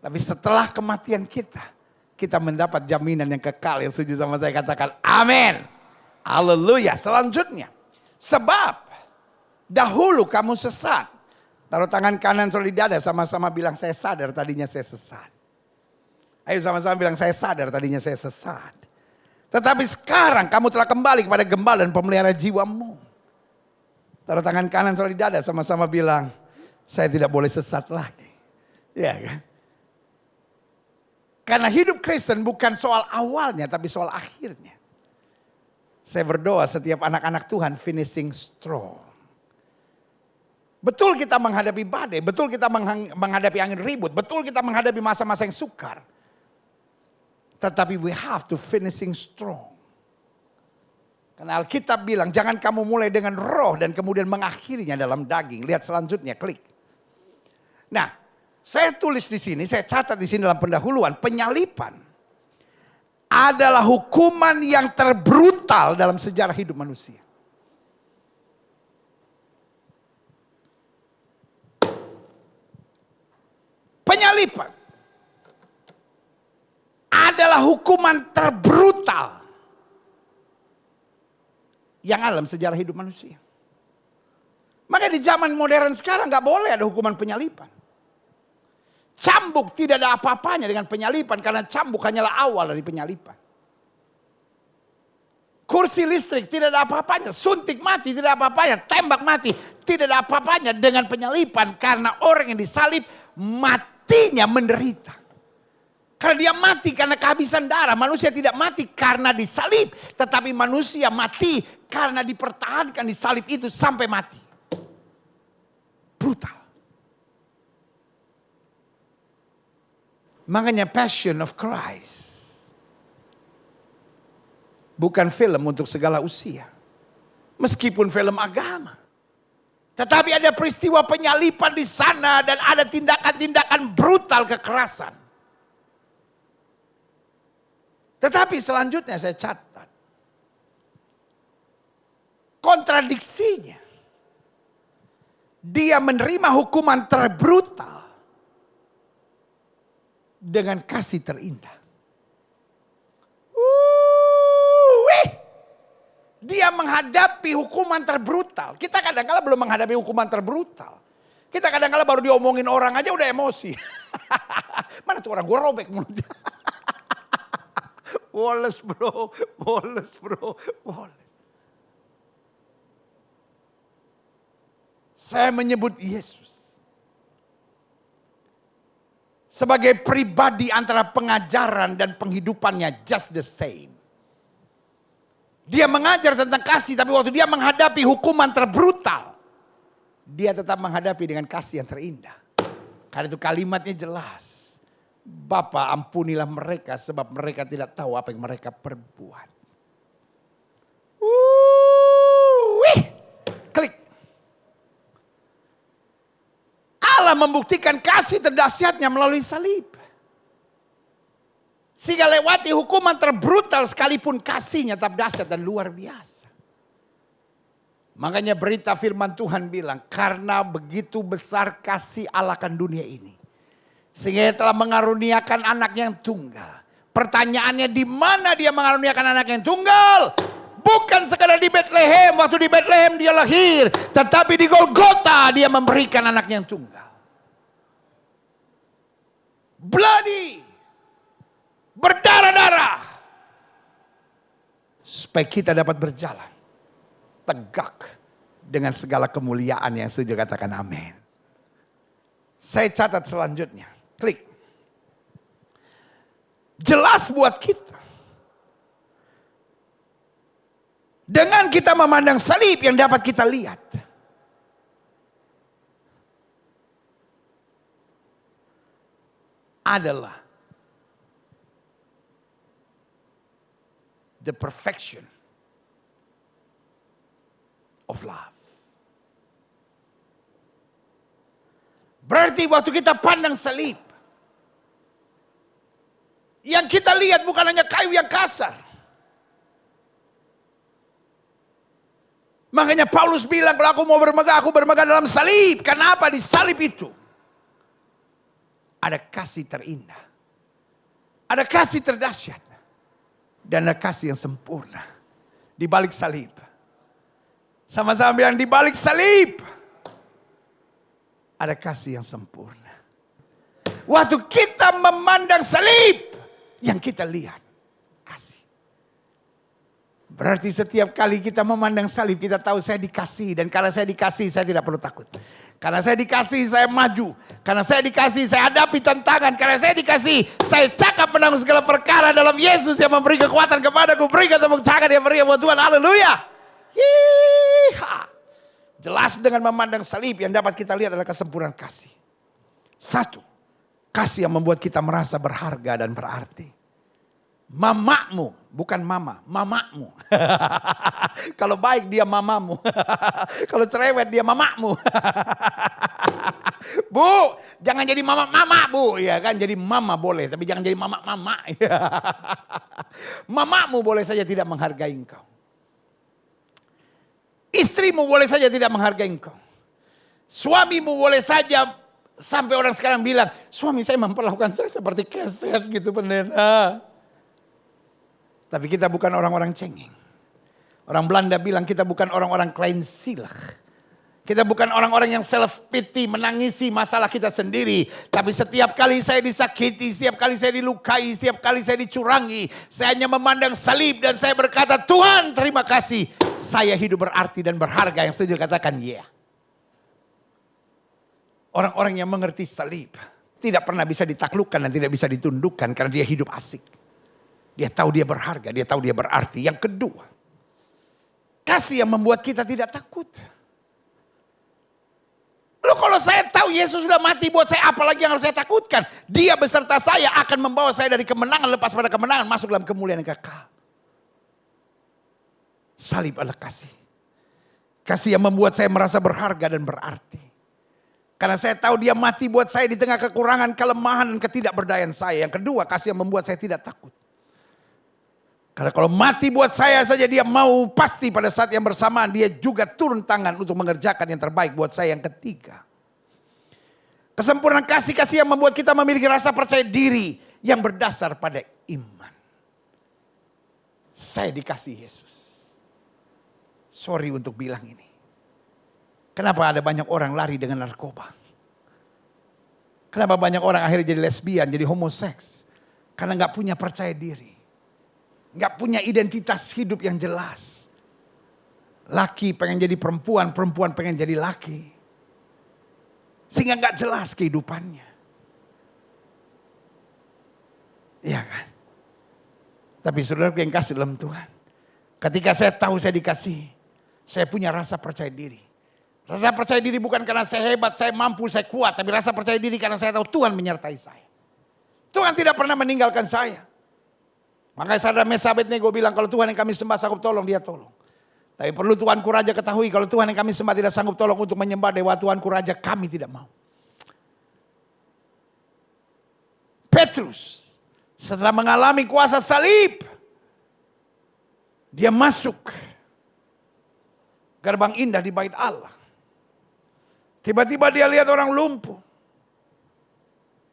Tapi setelah kematian kita. Kita mendapat jaminan yang kekal. Yang setuju sama saya katakan amin. Haleluya. Selanjutnya. Sebab dahulu kamu sesat. Taruh tangan kanan saudara di dada, sama-sama bilang saya sadar tadinya saya sesat. Ayo sama-sama bilang saya sadar tadinya saya sesat. Tetapi sekarang kamu telah kembali kepada gembala dan pemelihara jiwamu. Taruh tangan kanan saudara di dada, sama-sama bilang saya tidak boleh sesat lagi. Ya kan? Karena hidup Kristen bukan soal awalnya tapi soal akhirnya. Saya berdoa setiap anak-anak Tuhan finishing strong. Betul kita menghadapi badai, betul kita menghadapi angin ribut, betul kita menghadapi masa-masa yang sukar. Tetapi we have to finishing strong. Karena Alkitab bilang jangan kamu mulai dengan roh dan kemudian mengakhirinya dalam daging. Lihat selanjutnya, klik. Nah, saya tulis di sini, saya catat di sini dalam pendahuluan, penyalipan adalah hukuman yang terbrutal dalam sejarah hidup manusia. Penyalipan adalah hukuman terbrutal yang ada dalam sejarah hidup manusia. Maka di zaman modern sekarang gak boleh ada hukuman penyalipan. Cambuk tidak ada apa-apanya dengan penyalipan karena cambuk hanyalah awal dari penyalipan. Kursi listrik tidak ada apa-apanya, suntik mati tidak ada apa-apanya, tembak mati tidak ada apa-apanya dengan penyalipan karena orang yang disalib matinya menderita. Karena dia mati karena kehabisan darah. Manusia tidak mati karena disalib. Tetapi manusia mati karena dipertahankan di salib itu sampai mati. Brutal. Makanya Passion of Christ. Bukan film untuk segala usia. Meskipun film agama. Tetapi ada peristiwa penyalipan di sana dan ada tindakan-tindakan brutal kekerasan. Tetapi selanjutnya saya catat. Kontradiksinya. Dia menerima hukuman terbrutal. Dengan kasih terindah. Dia menghadapi hukuman terbrutal. Kita kadang-kala belum menghadapi hukuman terbrutal. Kita kadang-kala baru diomongin orang aja udah emosi. Mana tuh orang, gue robek mulutnya. Woles bro, woles bro, woles. Saya menyebut Yesus sebagai pribadi antara pengajaran dan penghidupannya just the same. Dia mengajar tentang kasih, tapi waktu dia menghadapi hukuman terbrutal, dia tetap menghadapi dengan kasih yang terindah. Karena itu kalimatnya jelas. Bapa, ampunilah mereka sebab mereka tidak tahu apa yang mereka perbuat. Klik. Allah membuktikan kasih terdahsyatnya melalui salib. Sehingga lewati hukuman terbrutal sekalipun kasihnya tetap dahsyat dan luar biasa. Makanya berita firman Tuhan bilang, karena begitu besar kasih Allah akan dunia ini. Sehingga dia telah mengaruniakan anak yang tunggal. Pertanyaannya, di mana dia mengaruniakan anak yang tunggal? Bukan sekadar di Bethlehem, waktu di Bethlehem dia lahir. Tetapi di Golgota dia memberikan anak yang tunggal. Bloody. Berdarah-darah. Supaya kita dapat berjalan tegak dengan segala kemuliaan yang setuju katakan amin. Saya catat selanjutnya. Klik. Jelas buat kita. Dengan kita memandang salib yang dapat kita lihat. Adalah the perfection of love. Berarti waktu kita pandang salib, yang kita lihat bukan hanya kayu yang kasar. Makanya Paulus bilang, kalau aku mau bermegah, aku bermegah dalam salib. Kenapa? Di salib itu ada kasih terindah, ada kasih terdahsyat, dan ada kasih yang sempurna di balik salib. Sama-sama bilang, di balik salib ada kasih yang sempurna. Waktu kita memandang salib, yang kita lihat kasih. Berarti setiap kali kita memandang salib, kita tahu saya dikasih. Dan karena saya dikasih, saya tidak perlu takut. Karena saya dikasih, saya maju. Karena saya dikasih, saya hadapi tantangan. Karena saya dikasih, saya cakap menang segala perkara dalam Yesus yang memberi kekuatan kepadaku. Berikan tepuk tangan yang meriah buat Tuhan. Haleluya. Jelas dengan memandang salib yang dapat kita lihat adalah kesempurnaan kasih. Satu, kasih yang membuat kita merasa berharga dan berarti. Mamamu, bukan mama, mamamu. Kalau baik dia mamamu. Kalau cerewet dia mamamu. Bu, jangan jadi mama bu, ya kan, jadi mama boleh, tapi jangan jadi mama. Mamamu boleh saja tidak menghargai engkau. Istrimu boleh saja tidak menghargai engkau. Suamimu boleh saja sampai orang sekarang bilang, suami saya memperlakukan saya seperti keset gitu pendeta. Tapi kita bukan orang-orang cengeng. Orang Belanda bilang kita bukan orang-orang kleinzielig. Kita bukan orang-orang yang self pity, menangisi masalah kita sendiri. Tapi setiap kali saya disakiti, setiap kali saya dilukai, setiap kali saya dicurangi, saya hanya memandang salib dan saya berkata, Tuhan terima kasih. Saya hidup berarti dan berharga. Yang setuju katakan yeah. Orang-orang yang mengerti salib tidak pernah bisa ditaklukkan dan tidak bisa ditundukkan karena dia hidup asik. Dia tahu dia berharga, dia tahu dia berarti. Yang kedua, kasih yang membuat kita tidak takut. Loh, kalau saya tahu Yesus sudah mati buat saya, apalagi yang harus saya takutkan? Dia beserta saya akan membawa saya dari kemenangan lepas pada kemenangan masuk dalam kemuliaan yang kekal. Salib adalah kasih. Kasih yang membuat saya merasa berharga dan berarti. Karena saya tahu dia mati buat saya di tengah kekurangan, kelemahan, ketidakberdayaan saya. Yang kedua, kasih yang membuat saya tidak takut. Karena kalau mati buat saya saja dia mau, pasti pada saat yang bersamaan dia juga turun tangan untuk mengerjakan yang terbaik buat saya. Yang ketiga, kesempurnaan kasih yang membuat kita memiliki rasa percaya diri yang berdasar pada iman. Saya dikasih Yesus. Sorry untuk bilang ini. Kenapa ada banyak orang lari dengan narkoba? Kenapa banyak orang akhirnya jadi lesbian, jadi homoseks? Karena gak punya percaya diri. Gak punya identitas hidup yang jelas. Laki pengen jadi perempuan, perempuan pengen jadi laki. Sehingga gak jelas kehidupannya. Iya kan? Tapi saudara yang kasih dalam Tuhan. Ketika saya tahu saya dikasih, saya punya rasa percaya diri. Rasa percaya diri bukan karena saya hebat, saya mampu, saya kuat. Tapi rasa percaya diri karena saya tahu Tuhan menyertai saya. Tuhan tidak pernah meninggalkan saya. Makanya saudara Mesabet Nego bilang, kalau Tuhan yang kami sembah sanggup tolong, dia tolong. Tapi perlu Tuanku Raja ketahui, kalau Tuhan yang kami sembah tidak sanggup tolong untuk menyembah dewa Tuanku Raja, kami tidak mau. Petrus, setelah mengalami kuasa salib, dia masuk gerbang indah di bait Allah. Tiba-tiba dia lihat orang lumpuh.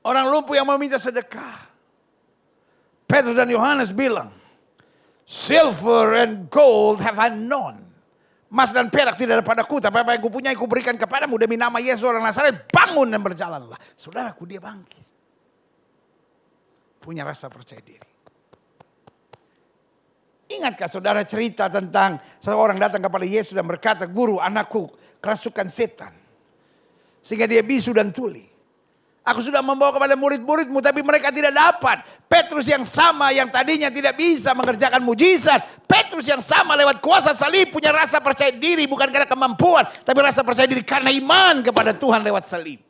Orang lumpuh yang meminta sedekah. Petrus dan Yohanes bilang, silver and gold have I none. Emas dan perak tidak ada padaku, tapi apa yang kupunyai kuberikan kepadamu demi nama Yesus orang Nazaret, bangun dan berjalanlah. Saudaraku, dia bangkit. Punya rasa percaya diri. Ingatkah saudara cerita tentang seorang datang kepada Yesus dan berkata, "Guru, anakku kerasukan setan. Sehingga dia bisu dan tuli. Aku sudah membawa kepada murid-muridmu tapi mereka tidak dapat." Petrus yang sama yang tadinya tidak bisa mengerjakan mujizat. Petrus yang sama lewat kuasa salib punya rasa percaya diri bukan karena kemampuan. Tapi rasa percaya diri karena iman kepada Tuhan lewat salib.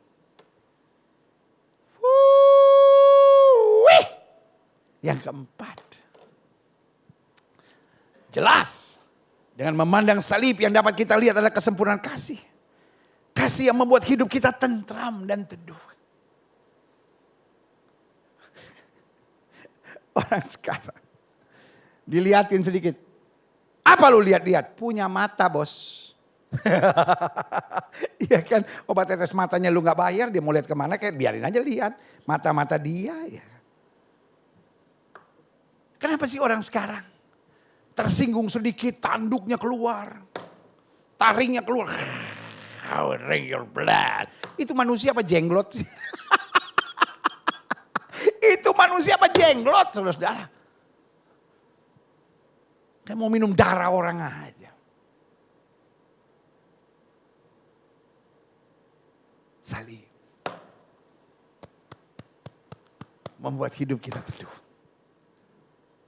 Yang keempat. Jelas. Dengan memandang salib yang dapat kita lihat adalah kesempurnaan kasih. Kasih yang membuat hidup kita tentram dan teduh. Orang sekarang dilihatin sedikit. Apa lu lihat-lihat? Punya mata, bos. Iya kan, obat tetes matanya lu gak bayar, dia mau lihat kemana, kayak biarin aja lihat. Mata-mata dia ya. Kenapa sih orang sekarang tersinggung sedikit, tanduknya keluar, taringnya keluar. Drink your blood. Itu manusia apa jenglot sih? Itu manusia apa jenglot, saudara-saudara? Kayak mau minum darah orang aja. Salib membuat hidup kita teduh.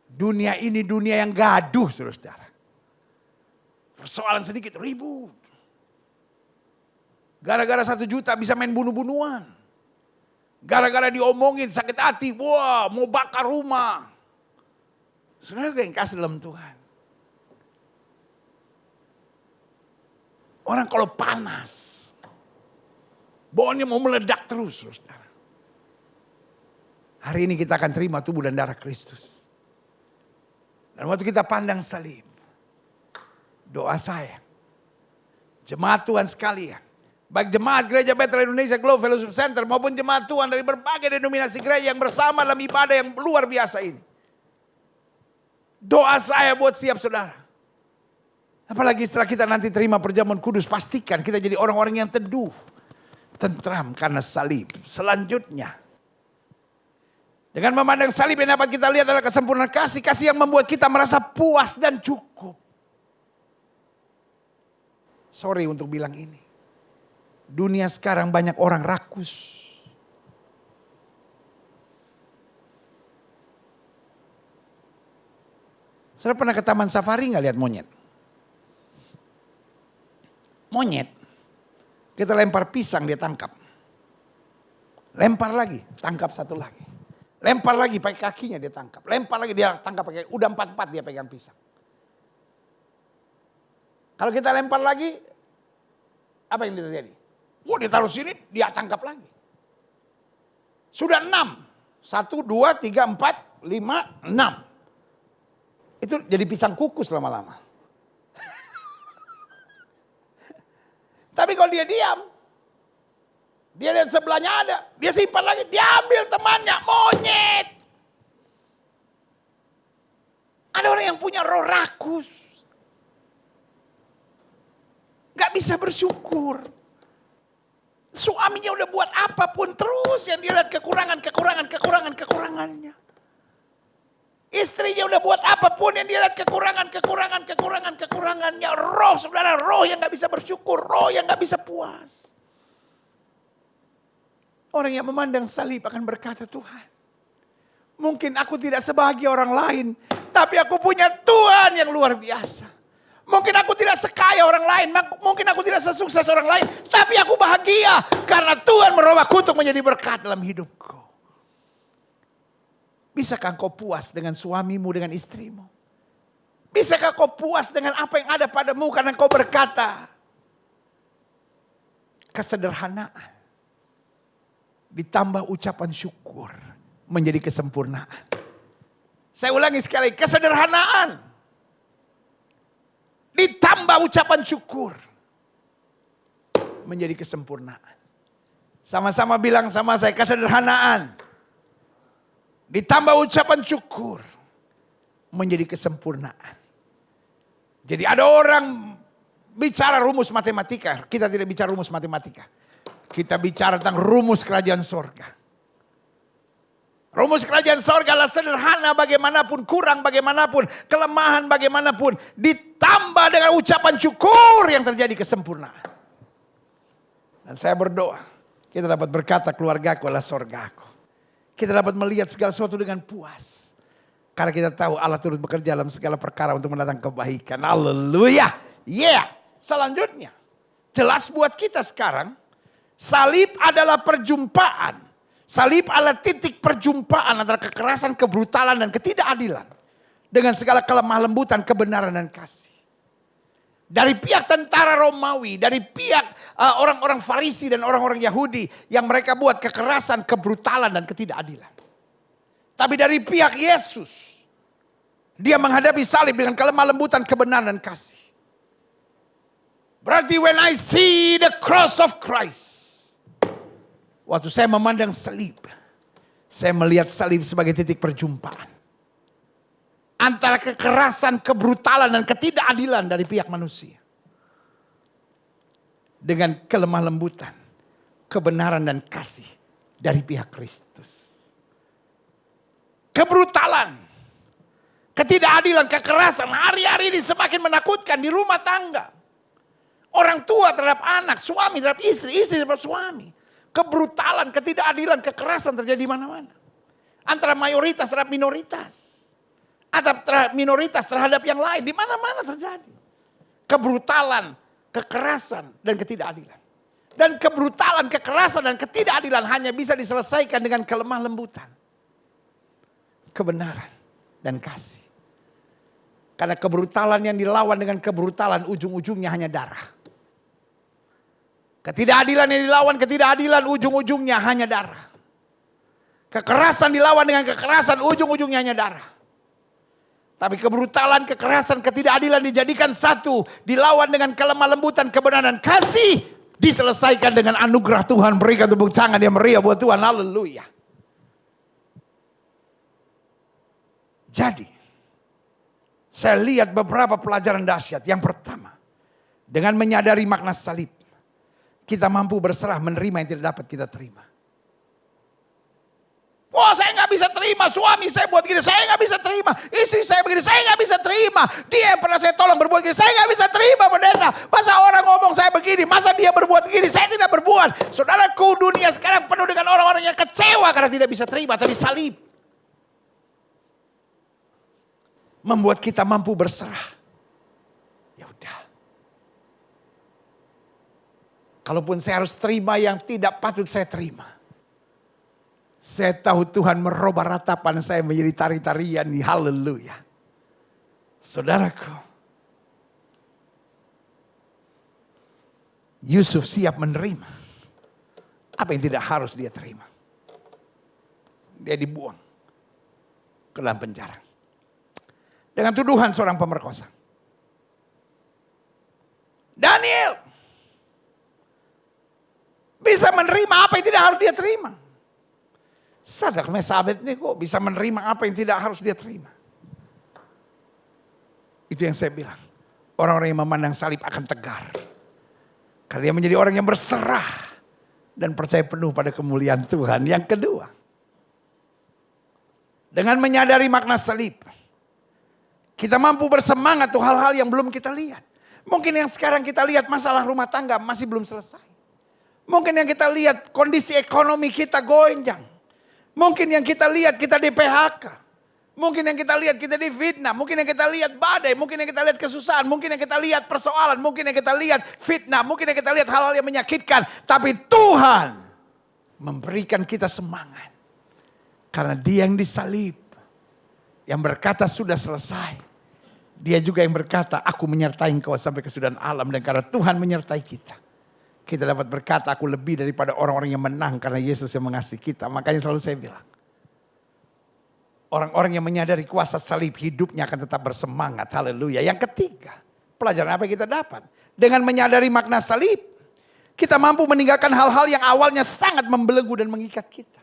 Dunia ini dunia yang gaduh, saudara-saudara. Persoalan sedikit ribut. Gara-gara 1 juta bisa main bunuh-bunuhan. Gara-gara diomongin sakit hati, wah mau bakar rumah. Saudara yang kasih dalam Tuhan. Orang kalau panas, bawaannya mau meledak terus, saudara. Hari ini kita akan terima tubuh dan darah Kristus. Dan waktu kita pandang salib, doa saya, jemaat Tuhan sekalian, baik jemaat Gereja Bethel Indonesia Globe Fellowship Center maupun jemaat Tuhan dari berbagai denominasi gereja yang bersama dalam ibadah yang luar biasa ini. Doa saya buat setiap saudara. Apalagi setelah kita nanti terima perjamuan kudus, pastikan kita jadi orang-orang yang teduh, tentram karena salib. Selanjutnya, dengan memandang salib yang dapat kita lihat adalah kesempurnaan kasih. Kasih yang membuat kita merasa puas dan cukup. Sorry untuk bilang ini. Dunia sekarang banyak orang rakus. Saudara pernah ke taman safari gak lihat monyet? Monyet, kita lempar pisang dia tangkap. Lempar lagi, tangkap satu lagi. Lempar lagi pakai kakinya dia tangkap. Lempar lagi dia tangkap pakai, udah 4-4 dia pegang pisang. Kalau kita lempar lagi, apa yang terjadi? Wah, dia taruh sini, dia tangkap lagi. Sudah 6. 1, 2, 3, 4, 5, 6. Itu jadi pisang kukus lama-lama. Tapi kalau dia diam, dia lihat sebelahnya ada, dia simpan lagi, dia ambil temannya, monyet. Ada orang yang punya roh rakus. Gak bisa bersyukur. Suaminya udah buat apapun terus yang dia lihat kekurangannya. Istrinya udah buat apapun yang dia lihat kekurangannya. Roh saudara, roh yang gak bisa bersyukur, roh yang gak bisa puas. Orang yang memandang salib akan berkata, Tuhan, mungkin aku tidak sebahagia orang lain, tapi aku punya Tuhan yang luar biasa. Mungkin aku tidak sekaya orang lain, mungkin aku tidak sesukses orang lain, tapi aku bahagia karena Tuhan merubahku untuk menjadi berkat dalam hidupku. Bisakah kau puas dengan suamimu, dengan istrimu? Bisakah kau puas dengan apa yang ada padamu karena kau berkata, kesederhanaan ditambah ucapan syukur menjadi kesempurnaan. Saya ulangi sekali, kesederhanaan ditambah ucapan syukur menjadi kesempurnaan. Sama-sama bilang sama saya, kesederhanaan ditambah ucapan syukur menjadi kesempurnaan. Jadi ada orang bicara rumus matematika, kita tidak bicara rumus matematika. Kita bicara tentang rumus kerajaan sorga. Rumus kerajaan sorga adalah sederhana bagaimanapun, kurang bagaimanapun, kelemahan bagaimanapun. Ditambah dengan ucapan syukur yang terjadi kesempurnaan. Dan saya berdoa, kita dapat berkata keluargaku adalah sorgaku. Kita dapat melihat segala sesuatu dengan puas. Karena kita tahu Allah turut bekerja dalam segala perkara untuk mendatangkan kebaikan. Haleluya. Selanjutnya, jelas buat kita sekarang, salib adalah perjumpaan. Salib adalah titik perjumpaan antara kekerasan, kebrutalan, dan ketidakadilan. Dengan segala kelemah lembutan, kebenaran, dan kasih. Dari pihak tentara Romawi, dari pihak orang-orang Farisi dan orang-orang Yahudi. Yang mereka buat kekerasan, kebrutalan, dan ketidakadilan. Tapi dari pihak Yesus, dia menghadapi salib dengan kelemah lembutan, kebenaran, dan kasih. Berarti when I see the cross of Christ. Waktu saya memandang salib, saya melihat salib sebagai titik perjumpaan. Antara kekerasan, kebrutalan, dan ketidakadilan dari pihak manusia. Dengan kelemah lembutan, kebenaran, dan kasih dari pihak Kristus. Kebrutalan, ketidakadilan, kekerasan hari-hari ini semakin menakutkan di rumah tangga. Orang tua terhadap anak, suami terhadap istri, istri terhadap suami. Kebrutalan, ketidakadilan, kekerasan terjadi di mana-mana. Antara mayoritas terhadap minoritas. Atau minoritas terhadap yang lain. Di mana-mana terjadi. Kebrutalan, kekerasan, dan ketidakadilan. Dan kebrutalan, kekerasan, dan ketidakadilan hanya bisa diselesaikan dengan kelemah lembutan. Kebenaran dan kasih. Karena kebrutalan yang dilawan dengan kebrutalan ujung-ujungnya hanya darah. Ketidakadilan yang dilawan ketidakadilan ujung-ujungnya hanya darah. Kekerasan dilawan dengan kekerasan ujung-ujungnya hanya darah. Tapi kebrutalan, kekerasan, ketidakadilan dijadikan satu. Dilawan dengan kelemah lembutan, kebenaran, kasih. Diselesaikan dengan anugerah Tuhan. Berikan tepuk tangan yang meriah buat Tuhan. Haleluya. Jadi, saya lihat beberapa pelajaran dahsyat. Yang pertama, dengan menyadari makna salib, kita mampu berserah menerima yang tidak dapat kita terima. Wah, saya nggak bisa terima, suami saya buat gini, saya nggak bisa terima. Istri saya begini, saya nggak bisa terima. Dia yang pernah saya tolong berbuat gini, saya nggak bisa terima, pendeta. Masa orang ngomong saya begini, masa dia berbuat begini, saya tidak berbuat. Saudaraku, dunia sekarang penuh dengan orang-orang yang kecewa karena tidak bisa terima, tapi salib membuat kita mampu berserah. Ya udah. Kalaupun saya harus terima yang tidak patut saya terima. Saya tahu Tuhan merubah ratapan saya menjadi tari-tarian. Haleluya. Saudaraku. Yusuf siap menerima apa yang tidak harus dia terima. Dia dibuang ke dalam penjara. Dengan tuduhan seorang pemerkosa. Daniel bisa menerima apa yang tidak harus dia terima. Sadar Mesabet ini kok bisa menerima apa yang tidak harus dia terima. Itu yang saya bilang. Orang-orang yang memandang salib akan tegar. Karena dia menjadi orang yang berserah. Dan percaya penuh pada kemuliaan Tuhan. Yang kedua. Dengan menyadari makna salib. Kita mampu bersemangat tuh hal-hal yang belum kita lihat. Mungkin yang sekarang kita lihat masalah rumah tangga masih belum selesai. Mungkin yang kita lihat kondisi ekonomi kita goyang. Mungkin yang kita lihat kita di PHK. Mungkin yang kita lihat kita difitnah. Mungkin yang kita lihat badai. Mungkin yang kita lihat kesusahan. Mungkin yang kita lihat persoalan. Mungkin yang kita lihat fitnah. Mungkin yang kita lihat hal-hal yang menyakitkan. Tapi Tuhan memberikan kita semangat. Karena dia yang disalib. Yang berkata sudah selesai. Dia juga yang berkata aku menyertai engkau sampai kesudahan alam. Dan karena Tuhan menyertai kita. Kita dapat berkata aku lebih daripada orang-orang yang menang karena Yesus yang mengasihi kita. Makanya selalu saya bilang. Orang-orang yang menyadari kuasa salib hidupnya akan tetap bersemangat. Haleluya. Yang ketiga. Pelajaran apa yang kita dapat? Dengan menyadari makna salib. Kita mampu meninggalkan hal-hal yang awalnya sangat membelenggu dan mengikat kita.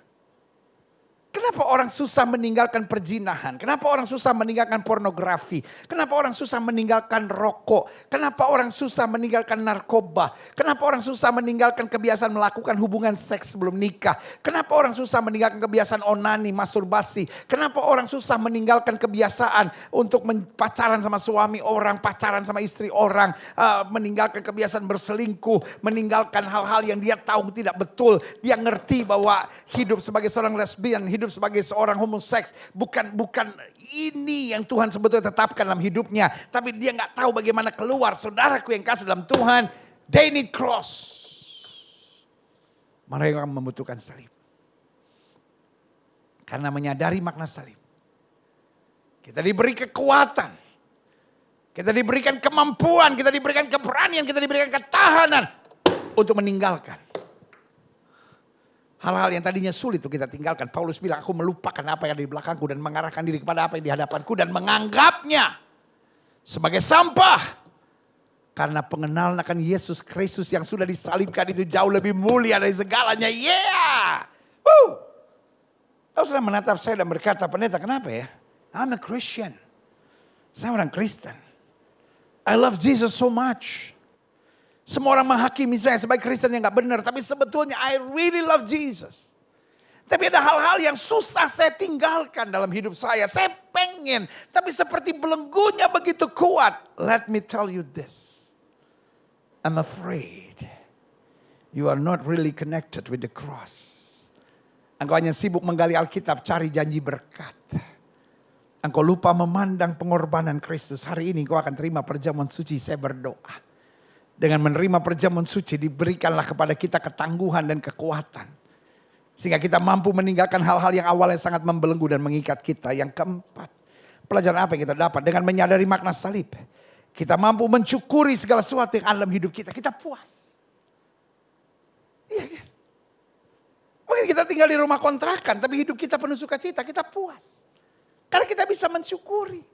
Kenapa orang susah meninggalkan perzinahan? Kenapa orang susah meninggalkan pornografi? Kenapa orang susah meninggalkan rokok? Kenapa orang susah meninggalkan narkoba? Kenapa orang susah meninggalkan kebiasaan melakukan hubungan seks sebelum nikah? Kenapa orang susah meninggalkan kebiasaan onani, masturbasi? Kenapa orang susah meninggalkan kebiasaan untuk pacaran sama suami orang, pacaran sama istri orang, meninggalkan kebiasaan berselingkuh, meninggalkan hal-hal yang dia tahu tidak betul. Dia ngerti bahwa hidup sebagai seorang lesbian, hidup sebagai seorang homoseks bukan ini yang Tuhan sebetulnya tetapkan dalam hidupnya, tapi dia nggak tahu bagaimana keluar. Saudaraku yang kasih dalam Tuhan, they need cross. Mereka membutuhkan salib. Karena menyadari makna salib, kita diberi kekuatan, kita diberikan kemampuan, kita diberikan keberanian, kita diberikan ketahanan untuk meninggalkan hal-hal yang tadinya sulit untuk kita tinggalkan. Paulus bilang, aku melupakan apa yang ada di belakangku dan mengarahkan diri kepada apa yang di hadapanku dan menganggapnya sebagai sampah. Karena pengenalan akan Yesus Kristus yang sudah disalibkan itu jauh lebih mulia dari segalanya. Yeah! Woo! Kau sudah menatap saya dan berkata, pendeta kenapa ya? I'm a Christian. Saya orang Kristen. I love Jesus so much. Semua orang menghakimi saya sebagai Kristen yang gak benar. Tapi sebetulnya I really love Jesus. Tapi ada hal-hal yang susah saya tinggalkan dalam hidup saya. Saya pengen. Tapi seperti belenggunya begitu kuat. Let me tell you this. I'm afraid you are not really connected with the cross. Engkau hanya sibuk menggali Alkitab, cari janji berkat. Engkau lupa memandang pengorbanan Kristus. Hari ini kau akan terima perjamuan suci. Saya berdoa. Dengan menerima perjamuan suci diberikanlah kepada kita ketangguhan dan kekuatan. Sehingga kita mampu meninggalkan hal-hal yang awalnya sangat membelenggu dan mengikat kita. Yang keempat, pelajaran apa yang kita dapat? Dengan menyadari makna salib, kita mampu mencukuri segala sesuatu yang ada dalam hidup kita. Kita puas. Iya kan? Mungkin kita tinggal di rumah kontrakan, tapi hidup kita penuh sukacita, kita puas. Karena kita bisa mencukuri.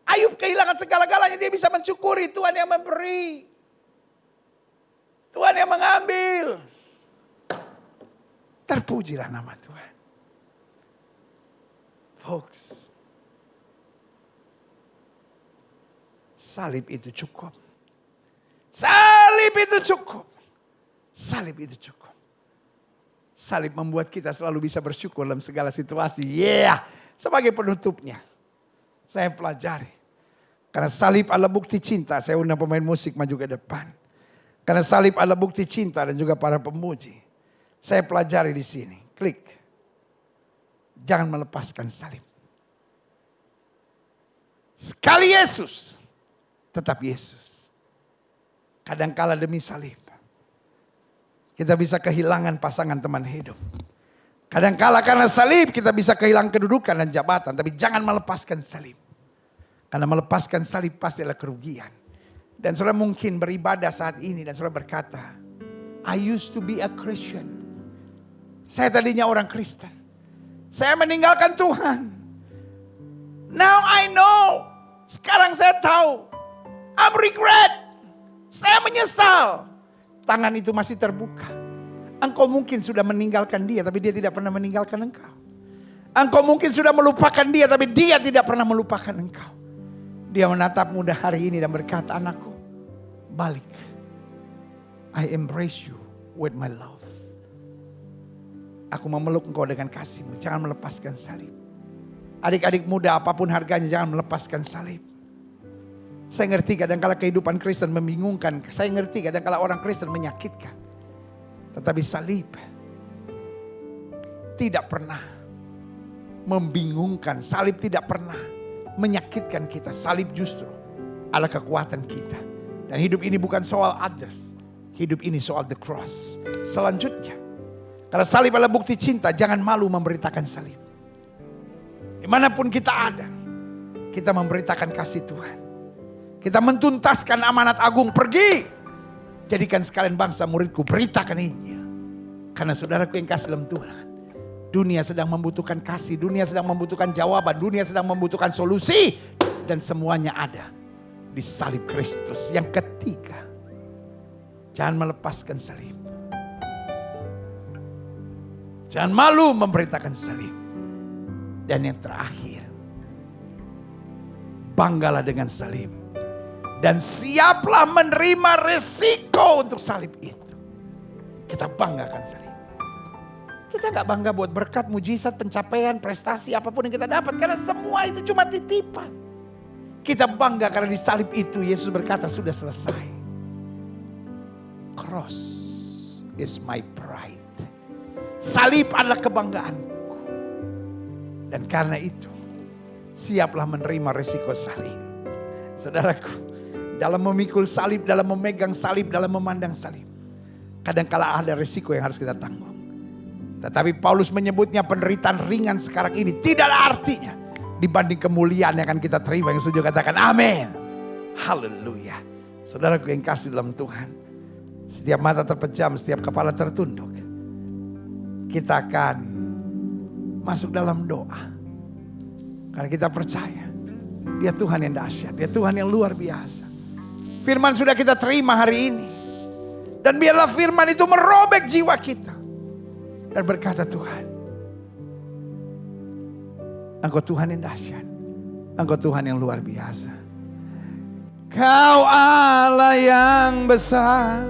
Ayub kehilangan segala-galanya, dia bisa mencukuri Tuhan yang memberi. Tuhan yang mengambil. Terpujilah nama Tuhan. Folks, salib itu cukup. Salib itu cukup. Salib itu cukup. Salib membuat kita selalu bisa bersyukur dalam segala situasi. Yeah, sebagai penutupnya, saya pelajari. Karena salib adalah bukti cinta. Saya undang pemain musik maju ke depan. Karena salib adalah bukti cinta dan juga para pemuji. Saya pelajari di sini. Klik. Jangan melepaskan salib. Sekali Yesus, tetap Yesus. Kadangkala demi salib, kita bisa kehilangan pasangan teman hidup. Kadangkala karena salib kita bisa kehilangan kedudukan dan jabatan. Tapi jangan melepaskan salib. Karena melepaskan salib pasti adalah kerugian. Dan saudara mungkin beribadah saat ini dan saudara berkata, I used to be a Christian. Saya tadinya orang Kristen. Saya meninggalkan Tuhan. Now I know. Sekarang saya tahu. I'm regret. Saya menyesal. Tangan itu masih terbuka. Engkau mungkin sudah meninggalkan dia, tapi dia tidak pernah meninggalkan engkau. Engkau mungkin sudah melupakan dia, tapi dia tidak pernah melupakan engkau. Dia menatapmu hari ini dan berkata, anakku, balik. I embrace you with my love. Aku memeluk engkau dengan kasihmu. Jangan melepaskan salib. Adik-adik muda apapun harganya, jangan melepaskan salib. Saya ngerti kadang-kala kehidupan Kristen membingungkan. Saya ngerti kadang-kala orang Kristen menyakitkan. Tetapi salib tidak pernah membingungkan. Salib tidak pernah menyakitkan kita. Salib justru adalah kekuatan kita. Dan hidup ini bukan soal others. Hidup ini soal the cross. Selanjutnya, karena salib adalah bukti cinta, jangan malu memberitakan salib. Dimanapun kita ada, kita memberitakan kasih Tuhan. Kita mentuntaskan amanat agung, pergi. Jadikan sekalian bangsa muridku, beritakan Injil. Karena saudaraku yang kasih dalam Tuhan, dunia sedang membutuhkan kasih, dunia sedang membutuhkan jawaban, dunia sedang membutuhkan solusi. Dan semuanya ada di salib Kristus. Yang ketiga, jangan melepaskan salib. Jangan malu memberitakan salib. Dan yang terakhir, banggalah dengan salib. Dan siaplah menerima resiko untuk salib itu. Kita banggakan salib. Kita gak bangga buat berkat, mujizat, pencapaian, prestasi, apapun yang kita dapat. Karena semua itu cuma titipan. Kita bangga karena di salib itu Yesus berkata sudah selesai. Cross is my pride. Salib adalah kebanggaanku. Dan karena itu, siaplah menerima resiko salib. Saudaraku, dalam memikul salib, dalam memegang salib, dalam memandang salib, kadangkala ada resiko yang harus kita tanggung. Tetapi Paulus menyebutnya penderitaan ringan sekarang ini tidak ada artinya dibanding kemuliaan yang akan kita terima. Yang setuju katakan amin. Haleluya. Saudaraku yang kasih dalam Tuhan, setiap mata terpejam, setiap kepala tertunduk, kita akan masuk dalam doa. Karena kita percaya Dia Tuhan yang dahsyat, Dia Tuhan yang luar biasa. Firman sudah kita terima hari ini. Dan biarlah firman itu merobek jiwa kita. Dan berkata, Tuhan, Engkau Tuhan yang dahsyat, Engkau Tuhan yang luar biasa. Kau Allah yang besar,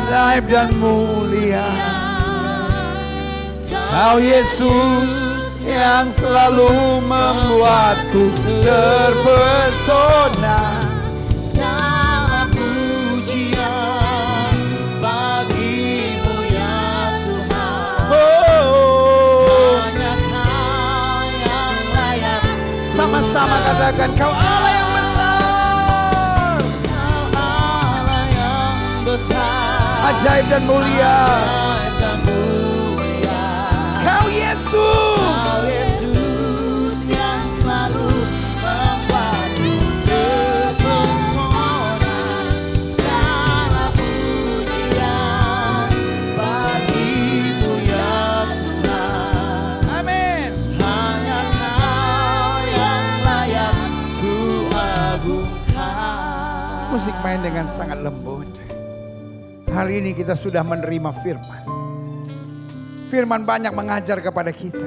ajaib dan mulia. Kau Yesus yang selalu membuatku terpesona. Segala pujian bagimu ya Tuhan. Hanya Kau yang layak. Sama-sama katakan, Kau Allah yang besar, Kau Allah yang besar, ajaib dan mulia. ajaib dan mulia. Kau Yesus, Kau Yesus yang selalu membuatku terpesona. Segala pujian bagimu ya Tuhan. amin. Hanya Kau yang layak ku agungkan. Musik main dengan sangat lembut. Hari ini kita sudah menerima firman. Firman banyak mengajar kepada kita.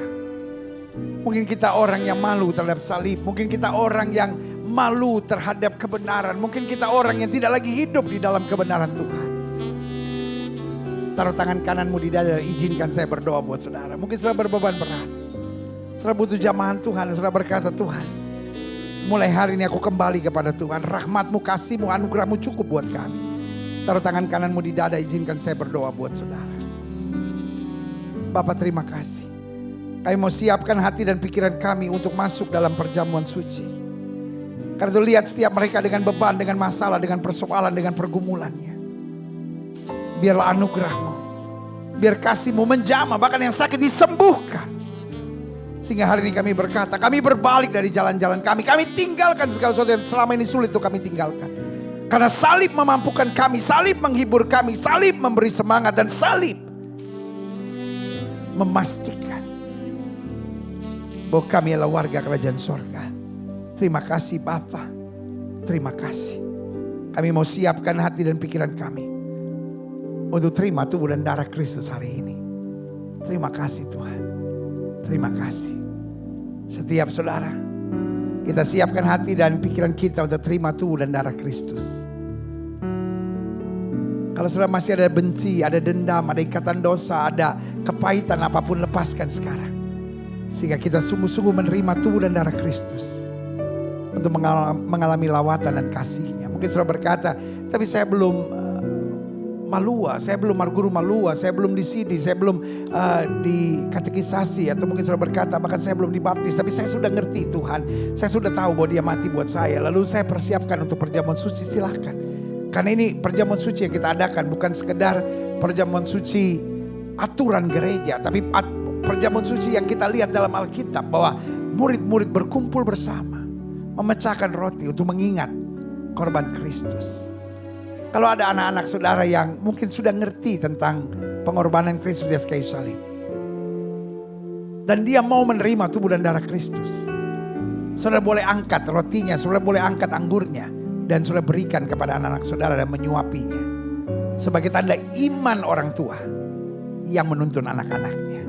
Mungkin kita orang yang malu terhadap salib. Mungkin kita orang yang malu terhadap kebenaran. Mungkin kita orang yang tidak lagi hidup di dalam kebenaran Tuhan. Taruh tangan kananmu di dada, izinkan saya berdoa buat saudara. Mungkin saudara berbeban berat. Saudara butuh jamahan Tuhan. Saudara berkata, Tuhan, mulai hari ini aku kembali kepada Tuhan. Rahmatmu, kasihmu, anugerahmu cukup buat kami. Taruh tangan kananmu di dada, izinkan saya berdoa buat saudara. Bapak, terima kasih. Kami mau siapkan hati dan pikiran kami untuk masuk dalam perjamuan suci. Karena itu lihat setiap mereka dengan beban, dengan masalah, dengan persoalan, dengan pergumulannya. Biarlah anugerahmu, biar kasihmu menjamah, bahkan yang sakit disembuhkan. Sehingga hari ini kami berkata, kami berbalik dari jalan-jalan kami. Kami tinggalkan segala sesuatu yang selama ini sulit untuk kami tinggalkan. Karena salib memampukan kami, salib menghibur kami, salib memberi semangat, dan salib memastikan bahwa kami adalah warga kerajaan sorga. Terima kasih Bapa, terima kasih. Kami mau siapkan hati dan pikiran kami untuk terima tubuh dan darah Kristus hari ini. Terima kasih Tuhan, terima kasih. Setiap saudara, kita siapkan hati dan pikiran kita untuk terima tubuh dan darah Kristus. Kalau saudara masih ada benci, ada dendam, ada ikatan dosa, ada kepahitan apapun, lepaskan sekarang. Sehingga kita sungguh-sungguh menerima tubuh dan darah Kristus. Untuk mengalami lawatan dan kasihnya. Mungkin saudara berkata, tapi saya belum malua, saya belum guru malua, saya belum disidi, saya belum dikatekisasi. Atau mungkin saudara berkata, bahkan saya belum dibaptis. Tapi saya sudah ngerti Tuhan, saya sudah tahu bahwa Dia mati buat saya. Lalu saya persiapkan untuk perjamuan suci, silahkan. Karena ini perjamuan suci yang kita adakan, bukan sekedar perjamuan suci aturan gereja, tapi perjamuan suci yang kita lihat dalam Alkitab, bahwa murid-murid berkumpul bersama, memecahkan roti untuk mengingat korban Kristus. Kalau ada anak-anak saudara yang mungkin sudah ngerti tentang pengorbanan Kristus di atas kayu salib, dan dia mau menerima tubuh dan darah Kristus, saudara boleh angkat rotinya, saudara boleh angkat anggurnya, dan saudara berikan kepada anak-anak saudara dan menyuapinya. Sebagai tanda iman orang tua yang menuntun anak-anaknya.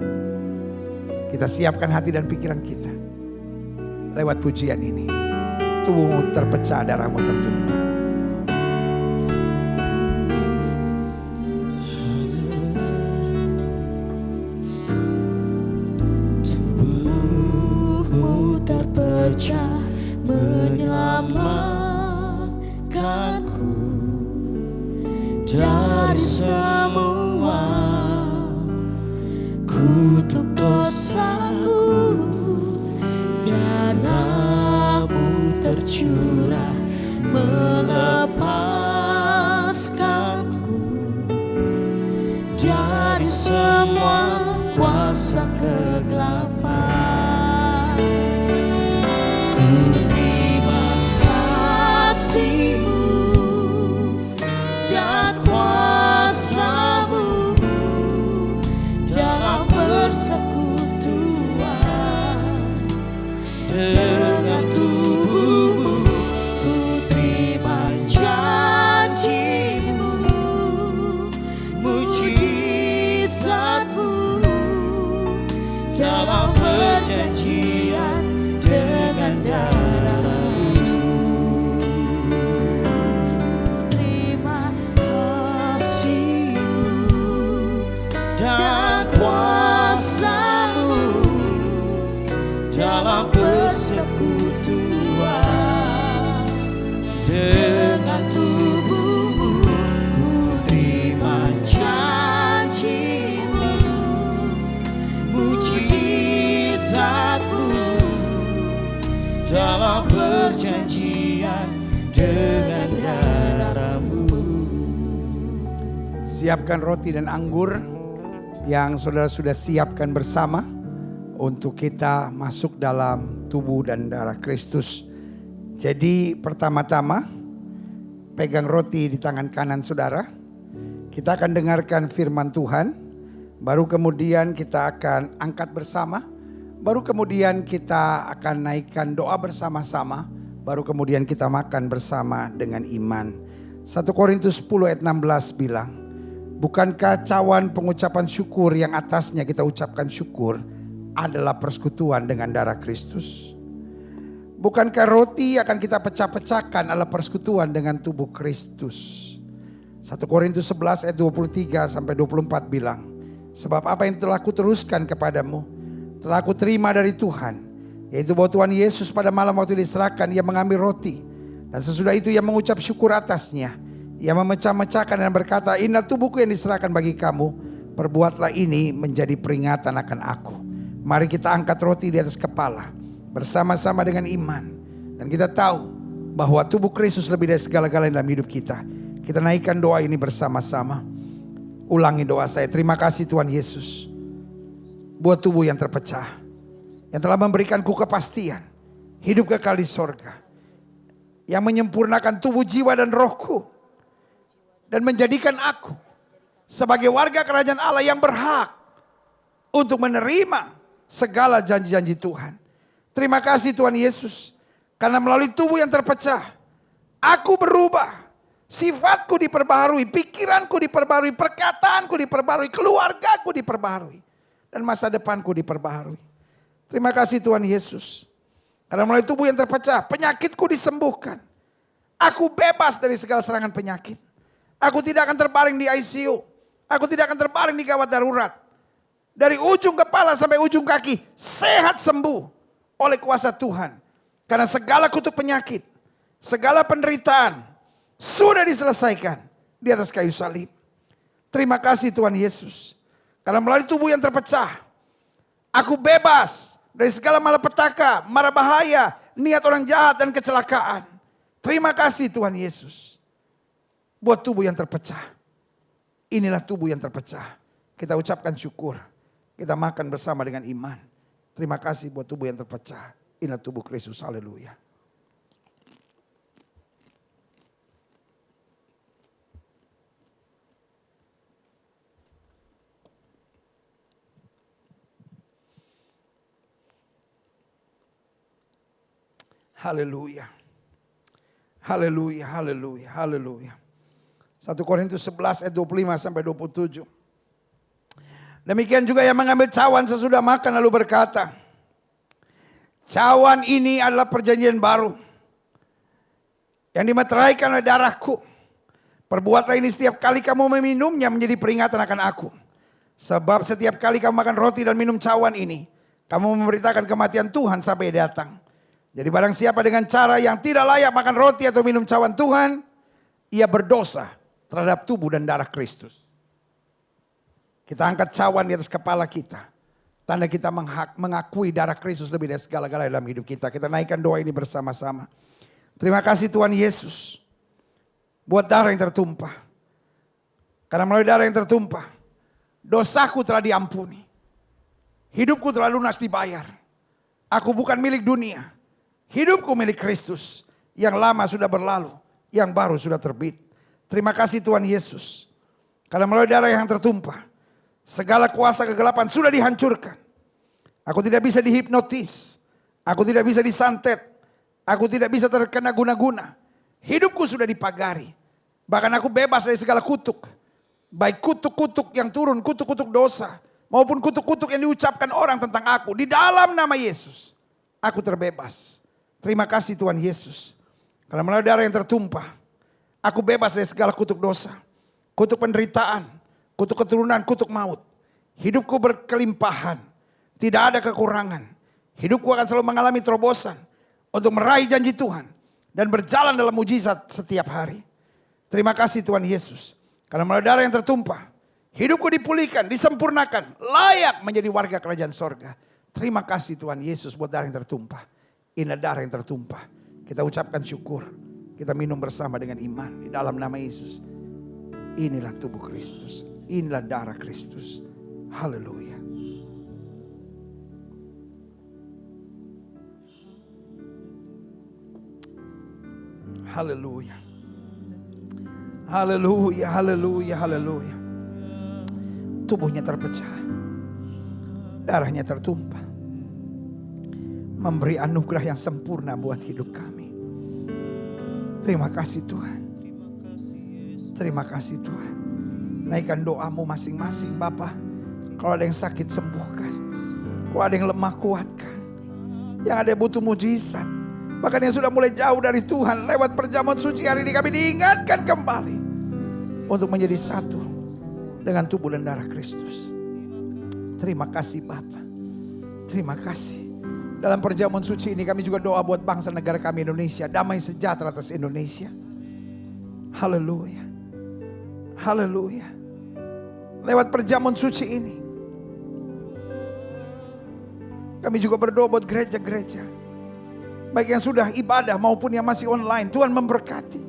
Kita siapkan hati dan pikiran kita lewat pujian ini. Tubuhmu terpecah, darahmu tertumpah. Tubuhmu terpecah menyelamatkanku dari semua kutuk dosaku. Darahmu tercurah melepaskanku dari semua kuasa kegelapan. Ku terima kasih-Mu dan kuasa-Mu dalam persekutuan dengan tubuh-Mu. Ku terima janji-Mu, mujizat-Mu dalam perjanjian dengan darah-Mu. Ku terima kasih-Mu dan kuasa-Mu dalam persekutuan dengan tubuh-Mu. Ku terima janji-Mu, mujizat-Mu dalam perjanjian dengan darah-Mu. Siapkan roti dan anggur yang saudara sudah siapkan bersama untuk kita masuk dalam tubuh dan darah Kristus. Jadi pertama-tama pegang roti di tangan kanan saudara. Kita akan dengarkan firman Tuhan. Baru kemudian kita akan angkat bersama. Baru kemudian kita akan naikkan doa bersama-sama. Baru kemudian kita makan bersama dengan iman. 1 Korintus 10 ayat 16 bilang, bukankah cawan pengucapan syukur yang atasnya kita ucapkan syukur adalah persekutuan dengan darah Kristus? Bukankah roti akan kita pecah-pecahkan adalah persekutuan dengan tubuh Kristus? 1 Korintus 11 ayat 23 sampai 24 bilang, sebab apa yang telah kuteruskan kepadamu telah aku terima dari Tuhan, yaitu bahwa Tuhan Yesus pada malam waktu diserahkan, ia mengambil roti, dan sesudah itu ia mengucap syukur atasnya. Ia memecah-mecahkan dan berkata, inilah tubuhku yang diserahkan bagi kamu, perbuatlah ini menjadi peringatan akan aku. Mari kita angkat roti di atas kepala bersama-sama dengan iman. Dan kita tahu bahwa tubuh Kristus lebih dari segala-galanya dalam hidup kita. Kita naikkan doa ini bersama-sama. Ulangi doa saya. Terima kasih Tuhan Yesus buat tubuh yang terpecah, yang telah memberikanku kepastian hidup kekal di sorga, yang menyempurnakan tubuh, jiwa dan rohku, dan menjadikan aku sebagai warga kerajaan Allah yang berhak untuk menerima segala janji-janji Tuhan. Terima kasih Tuhan Yesus, karena melalui tubuh yang terpecah aku berubah. Sifatku diperbaharui, pikiranku diperbaharui, perkataanku diperbaharui, keluargaku diperbaharui, dan masa depanku diperbaharui. Terima kasih Tuhan Yesus, karena melalui tubuh yang terpecah penyakitku disembuhkan. Aku bebas dari segala serangan penyakit. Aku tidak akan terbaring di ICU. Aku tidak akan terbaring di gawat darurat. Dari ujung kepala sampai ujung kaki sehat sembuh oleh kuasa Tuhan. Karena segala kutuk penyakit, segala penderitaan sudah diselesaikan di atas kayu salib. Terima kasih Tuhan Yesus, karena melalui tubuh yang terpecah aku bebas dari segala malapetaka, mara bahaya, niat orang jahat dan kecelakaan. Terima kasih Tuhan Yesus buat tubuh yang terpecah. Inilah tubuh yang terpecah. Kita ucapkan syukur. Kita makan bersama dengan iman. Terima kasih buat tubuh yang terpecah. Inilah tubuh Kristus. Haleluya. Haleluya. Haleluya, haleluya, haleluya. 1 Korintus 11 ayat 25 sampai 27. Demikian juga yang mengambil cawan sesudah makan lalu berkata, cawan ini adalah perjanjian baru yang dimeteraikan oleh darahku. Perbuatlah ini setiap kali kamu meminumnya menjadi peringatan akan aku. Sebab setiap kali kamu makan roti dan minum cawan ini, kamu memberitakan kematian Tuhan sampai datang. Jadi barang siapa dengan cara yang tidak layak makan roti atau minum cawan Tuhan, ia berdosa terhadap tubuh dan darah Kristus. Kita angkat cawan di atas kepala kita. Tanda kita mengakui darah Kristus lebih dari segala-galanya dalam hidup kita. Kita naikkan doa ini bersama-sama. Terima kasih Tuhan Yesus buat darah yang tertumpah. Karena melalui darah yang tertumpah, dosaku telah diampuni. Hidupku telah lunas dibayar. Aku bukan milik dunia. Hidupku milik Kristus. Yang lama sudah berlalu, yang baru sudah terbit. Terima kasih Tuhan Yesus. Karena melalui darah yang tertumpah, segala kuasa kegelapan sudah dihancurkan. Aku tidak bisa dihipnotis. Aku tidak bisa disantet. Aku tidak bisa terkena guna-guna. Hidupku sudah dipagari. Bahkan aku bebas dari segala kutuk. Baik kutuk-kutuk yang turun, kutuk-kutuk dosa. Maupun kutuk-kutuk yang diucapkan orang tentang aku. Di dalam nama Yesus, aku terbebas. Terima kasih Tuhan Yesus. Karena melalui darah yang tertumpah, aku bebas dari segala kutuk dosa. Kutuk penderitaan. Kutuk keturunan, kutuk maut. Hidupku berkelimpahan. Tidak ada kekurangan. Hidupku akan selalu mengalami terobosan. Untuk meraih janji Tuhan. Dan berjalan dalam mujizat setiap hari. Terima kasih Tuhan Yesus. Karena melalui darah yang tertumpah, hidupku dipulihkan, disempurnakan. Layak menjadi warga kerajaan sorga. Terima kasih Tuhan Yesus buat darah yang tertumpah. Ini darah yang tertumpah. Kita ucapkan syukur. Kita minum bersama dengan iman. Di dalam nama Yesus. Inilah tubuh Kristus. Inilah darah Kristus. Haleluya. Haleluya. Haleluya, haleluya, haleluya. Tubuhnya terpecah. Darahnya tertumpah. Memberi anugerah yang sempurna buat hidup kami. Terima kasih Tuhan. Terima kasih Tuhan. Naikkan doamu masing-masing Bapa. Kalau ada yang sakit sembuhkan. Kalau ada yang lemah kuatkan. Yang ada yang butuh mujizat. Bahkan yang sudah mulai jauh dari Tuhan. Lewat perjamuan suci hari ini kami diingatkan kembali. Untuk menjadi satu dengan tubuh dan darah Kristus. Terima kasih Bapa. Terima kasih. Dalam perjamuan suci ini kami juga doa buat bangsa negara kami Indonesia. Damai sejahtera atas Indonesia. Haleluya. Haleluya. Lewat perjamuan suci ini. Kami juga berdoa buat gereja-gereja. Baik yang sudah ibadah maupun yang masih online. Tuhan memberkati.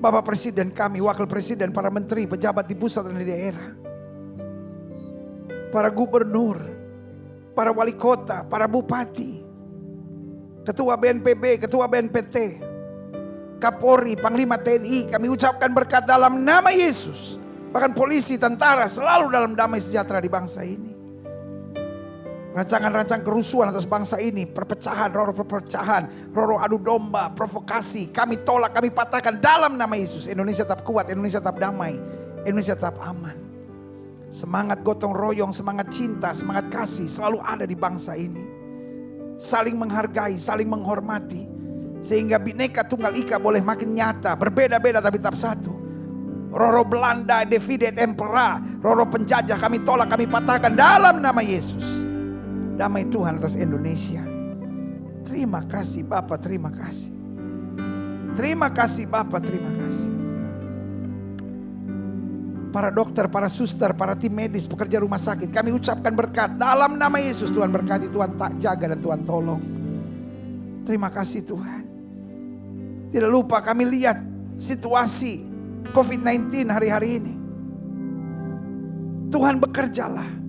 Bapak Presiden kami, Wakil Presiden, para menteri, pejabat di pusat dan di daerah. Para gubernur, para wali kota, para bupati. Ketua BNPB, Ketua BNPT. Kapolri, Panglima TNI. Kami ucapkan berkat dalam nama Yesus. Bahkan polisi, tentara selalu dalam damai sejahtera di bangsa ini. Rancangan-rancangan kerusuhan atas bangsa ini, perpecahan, roh adu domba, provokasi, kami tolak, kami patahkan dalam nama Yesus. Indonesia tetap kuat, Indonesia tetap damai, Indonesia tetap aman. Semangat gotong royong, semangat cinta, semangat kasih selalu ada di bangsa ini. Saling menghargai, saling menghormati. Sehingga Bhinneka Tunggal Ika boleh makin nyata, berbeda-beda tapi tetap satu. Roh Belanda, Divided Emperor, roh penjajah kami tolak, kami patahkan dalam nama Yesus. Damai Tuhan atas Indonesia. Terima kasih Bapa, terima kasih. Terima kasih Bapa, terima kasih. Para dokter, para suster, para tim medis, pekerja rumah sakit, kami ucapkan berkat dalam nama Yesus. Tuhan berkati, Tuhan tak jaga dan Tuhan tolong. Terima kasih Tuhan. Tidak lupa kami lihat situasi COVID-19 hari-hari ini. Tuhan bekerjalah.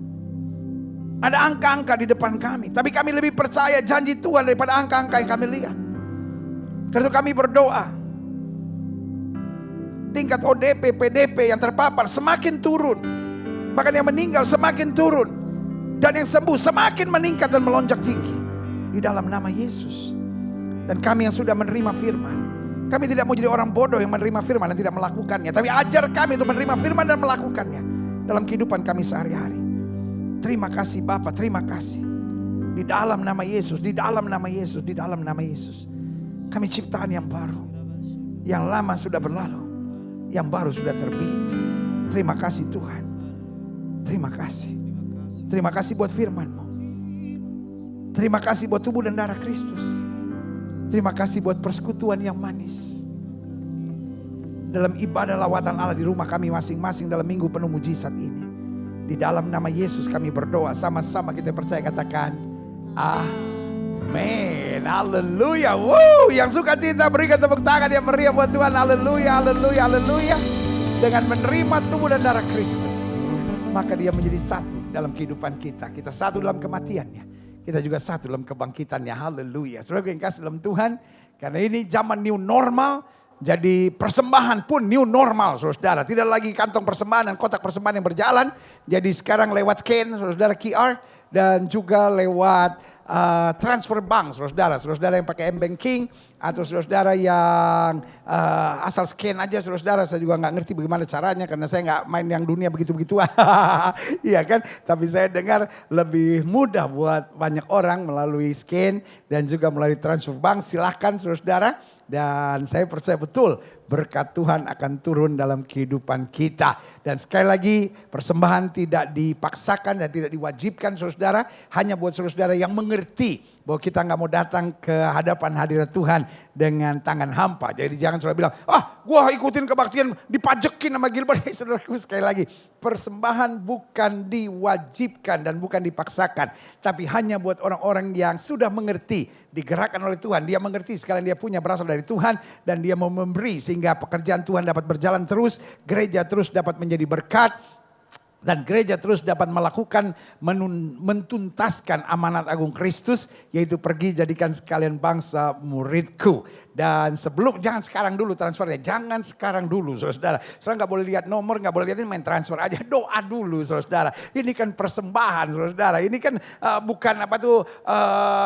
Ada angka-angka di depan kami. Tapi kami lebih percaya janji Tuhan daripada angka-angka yang kami lihat. Karena itu kami berdoa. Tingkat ODP, PDP yang terpapar semakin turun. Bahkan yang meninggal semakin turun. Dan yang sembuh semakin meningkat dan melonjak tinggi. Di dalam nama Yesus. Dan kami yang sudah menerima firman. Kami tidak mau jadi orang bodoh yang menerima firman dan tidak melakukannya. Tapi ajar kami untuk menerima firman dan melakukannya dalam kehidupan kami sehari-hari. Terima kasih Bapa, terima kasih. Di dalam nama Yesus, di dalam nama Yesus, di dalam nama Yesus. Kami ciptaan yang baru. Yang lama sudah berlalu. Yang baru sudah terbit. Terima kasih Tuhan. Terima kasih. Terima kasih buat firman-Mu. Terima kasih buat tubuh dan darah Kristus. Terima kasih buat persekutuan yang manis. Dalam ibadah lawatan Allah di rumah kami masing-masing dalam minggu penuh mujizat ini. Di dalam nama Yesus kami berdoa. Sama-sama kita percaya, katakan amin. Haleluya. Wow, yang suka cinta berikan tepuk tangan yang meriah buat Tuhan. Haleluya, haleluya, haleluya. Dengan menerima tubuh dan darah Kristus, maka dia menjadi satu dalam kehidupan kita. Kita satu dalam kematiannya. Kita juga satu dalam kebangkitannya. Haleluya. Saudara yang kasih dalam Tuhan. Karena ini zaman new normal. Jadi persembahan pun new normal, saudara. Tidak lagi kantong persembahan dan kotak persembahan yang berjalan. Jadi sekarang lewat scan, saudara, QR. Dan juga lewat transfer bank, saudara. Saudara yang pakai M-Banking. Atau saudara yang asal scan aja, saudara. Saya juga nggak ngerti bagaimana caranya. Karena saya nggak main yang dunia begitu-begituan. Iya kan? Tapi saya dengar lebih mudah buat banyak orang melalui scan. Dan juga melalui transfer bank. Silahkan saudara. Dan saya percaya betul berkat Tuhan akan turun dalam kehidupan kita. Dan sekali lagi persembahan tidak dipaksakan dan tidak diwajibkan saudara. Hanya buat saudara yang mengerti bahwa kita nggak mau datang ke hadapan hadirat Tuhan dengan tangan hampa. Jadi jangan saudara bilang, gua ikutin kebaktian dipajekin sama Gilbert. Saudaraku, sekali lagi, persembahan bukan diwajibkan dan bukan dipaksakan. Tapi hanya buat orang-orang yang sudah mengerti, digerakkan oleh Tuhan. Dia mengerti sekalian dia punya berasal dari Tuhan dan dia mau memberi sehingga pekerjaan Tuhan dapat berjalan terus, gereja terus dapat menjadi berkat. Dan gereja terus dapat melakukan mentuntaskan amanat agung Kristus. Yaitu pergi jadikan sekalian bangsa muridku. Dan sebelum, jangan sekarang dulu transfernya. Jangan sekarang dulu saudara. Saudara gak boleh lihat nomor, gak boleh lihat ini main transfer aja. Doa dulu saudara. Ini kan persembahan saudara. Ini kan bukan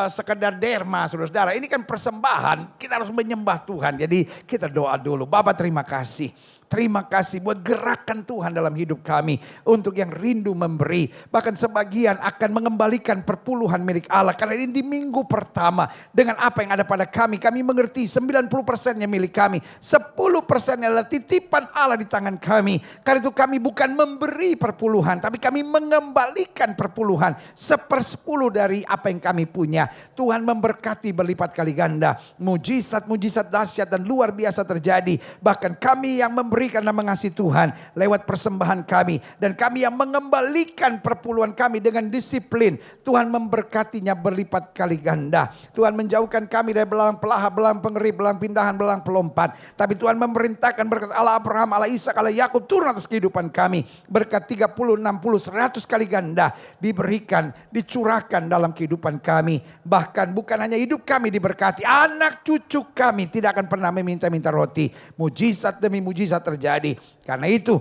sekedar derma saudara. Ini kan persembahan. Kita harus menyembah Tuhan. Jadi kita doa dulu. Bapa, terima kasih. Terima kasih buat gerakan Tuhan dalam hidup kami. Untuk yang rindu memberi. Bahkan sebagian akan mengembalikan perpuluhan milik Allah. Karena ini di minggu pertama. Dengan apa yang ada pada kami. Kami mengerti 90%-nya milik kami. 10%-nya adalah titipan Allah di tangan kami. Karena itu kami bukan memberi perpuluhan. Tapi kami mengembalikan perpuluhan. 1/10 dari apa yang kami punya. Tuhan memberkati berlipat kali ganda. Mujizat-mujizat dahsyat dan luar biasa terjadi. Bahkan kami yang memberi karena mengasihi Tuhan lewat persembahan kami. Dan kami yang mengembalikan perpuluhan kami dengan disiplin. Tuhan memberkatinya berlipat kali ganda. Tuhan menjauhkan kami dari belang pelaha, belang pengeri, belang pindahan, belang pelompat. Tapi Tuhan memerintahkan berkat Allah Abraham, Allah Ishak, Allah Yakub turun atas kehidupan kami. Berkat 30, 60, 100 kali ganda diberikan, dicurahkan dalam kehidupan kami. Bahkan bukan hanya hidup kami diberkati. Anak cucu kami tidak akan pernah meminta-minta roti. Mujizat demi mujizat terjadi. Karena itu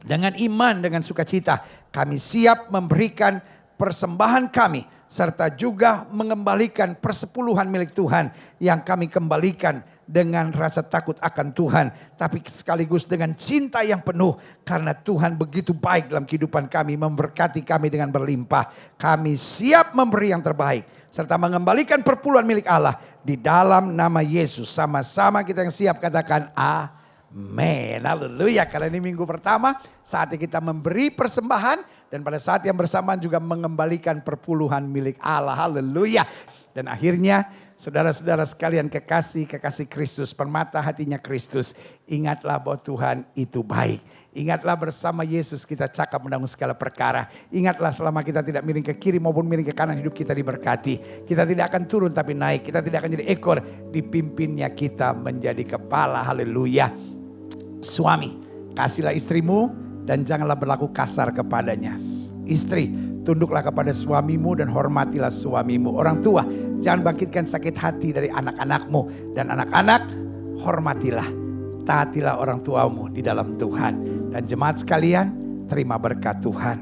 dengan iman, dengan sukacita kami siap memberikan persembahan kami serta juga mengembalikan persepuluhan milik Tuhan yang kami kembalikan dengan rasa takut akan Tuhan, tapi sekaligus dengan cinta yang penuh karena Tuhan begitu baik dalam kehidupan kami, memberkati kami dengan berlimpah. Kami siap memberi yang terbaik serta mengembalikan perpuluhan milik Allah di dalam nama Yesus. Sama-sama kita yang siap katakan amin. Haleluya. Karena ini minggu pertama, saatnya kita memberi persembahan. Dan pada saat yang bersamaan juga mengembalikan perpuluhan milik Allah. Haleluya. Dan akhirnya saudara-saudara sekalian kekasih Kristus, permata hatinya Kristus. Ingatlah bahwa Tuhan itu baik. Ingatlah bersama Yesus kita cakap menanggung segala perkara. Ingatlah selama kita tidak miring ke kiri maupun miring ke kanan, hidup kita diberkati. Kita tidak akan turun tapi naik. Kita tidak akan jadi ekor, dipimpinnya kita menjadi kepala. Haleluya. Suami, kasihlah istrimu dan janganlah berlaku kasar kepadanya. Istri, tunduklah kepada suamimu dan hormatilah suamimu. Orang tua, jangan bangkitkan sakit hati dari anak-anakmu. Dan anak-anak, hormatilah, taatilah orang tuamu di dalam Tuhan. Dan jemaat sekalian, terima berkat Tuhan.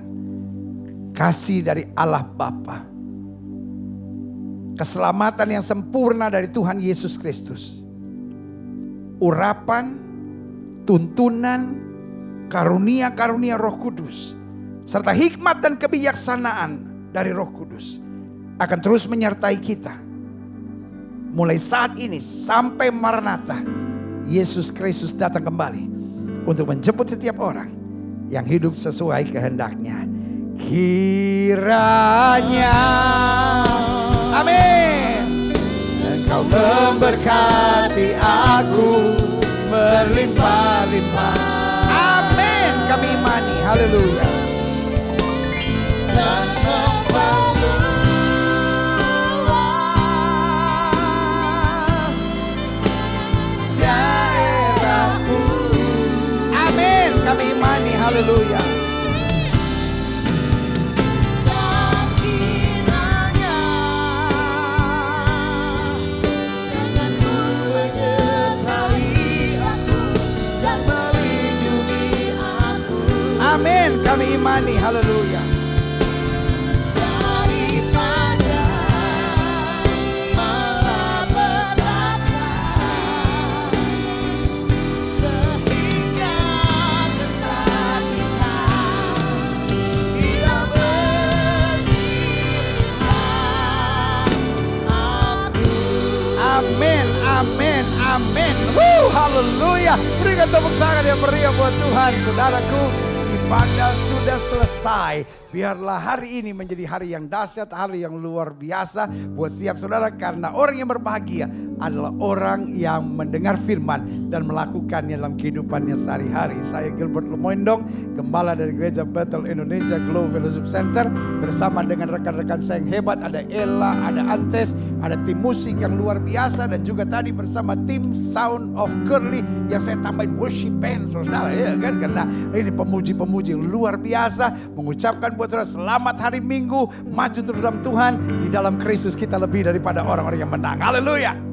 Kasih dari Allah Bapa, keselamatan yang sempurna dari Tuhan Yesus Kristus, urapan, tuntunan, karunia-karunia Roh Kudus, serta hikmat dan kebijaksanaan dari Roh Kudus akan terus menyertai kita. Mulai saat ini sampai Maranatha, Yesus Kristus datang kembali untuk menjemput setiap orang yang hidup sesuai kehendaknya. Kiranya, amin, Engkau memberkati aku berlimpah-limpah. Amin, kami imani, haleluya. Dan daerahku. Amin, kami imani, haleluya. Dan kiranya tanganmu menyertai aku dan melindungi aku. Amin, kami imani, haleluya. Daripada malapetaka, sehingga kesakitan tidak menimpa aku. Amin, amin, amin. Haleluya. Berikan tepuk tangan yang meriah buat Tuhan. Saudaraku, ibadah sudah selesai. Biarlah hari ini menjadi hari yang dahsyat, hari yang luar biasa buat setiap saudara. Karena orang yang berbahagia adalah orang yang mendengar firman dan melakukannya dalam kehidupannya sehari-hari. Saya Gilbert Lumondong, gembala dari Gereja Bethel Indonesia Glow Fellowship Center. Bersama dengan rekan-rekan saya yang hebat. Ada Ella, ada Antes, ada tim musik yang luar biasa. Dan juga tadi bersama tim Sound of Curly yang saya tambahin worship band, saudara, ya kan? Karena ini pemuji-pemuji yang luar biasa. Mengucapkan buat saudara selamat hari Minggu, maju terus dalam Tuhan. Di dalam Kristus kita lebih daripada orang-orang yang menang. Haleluya.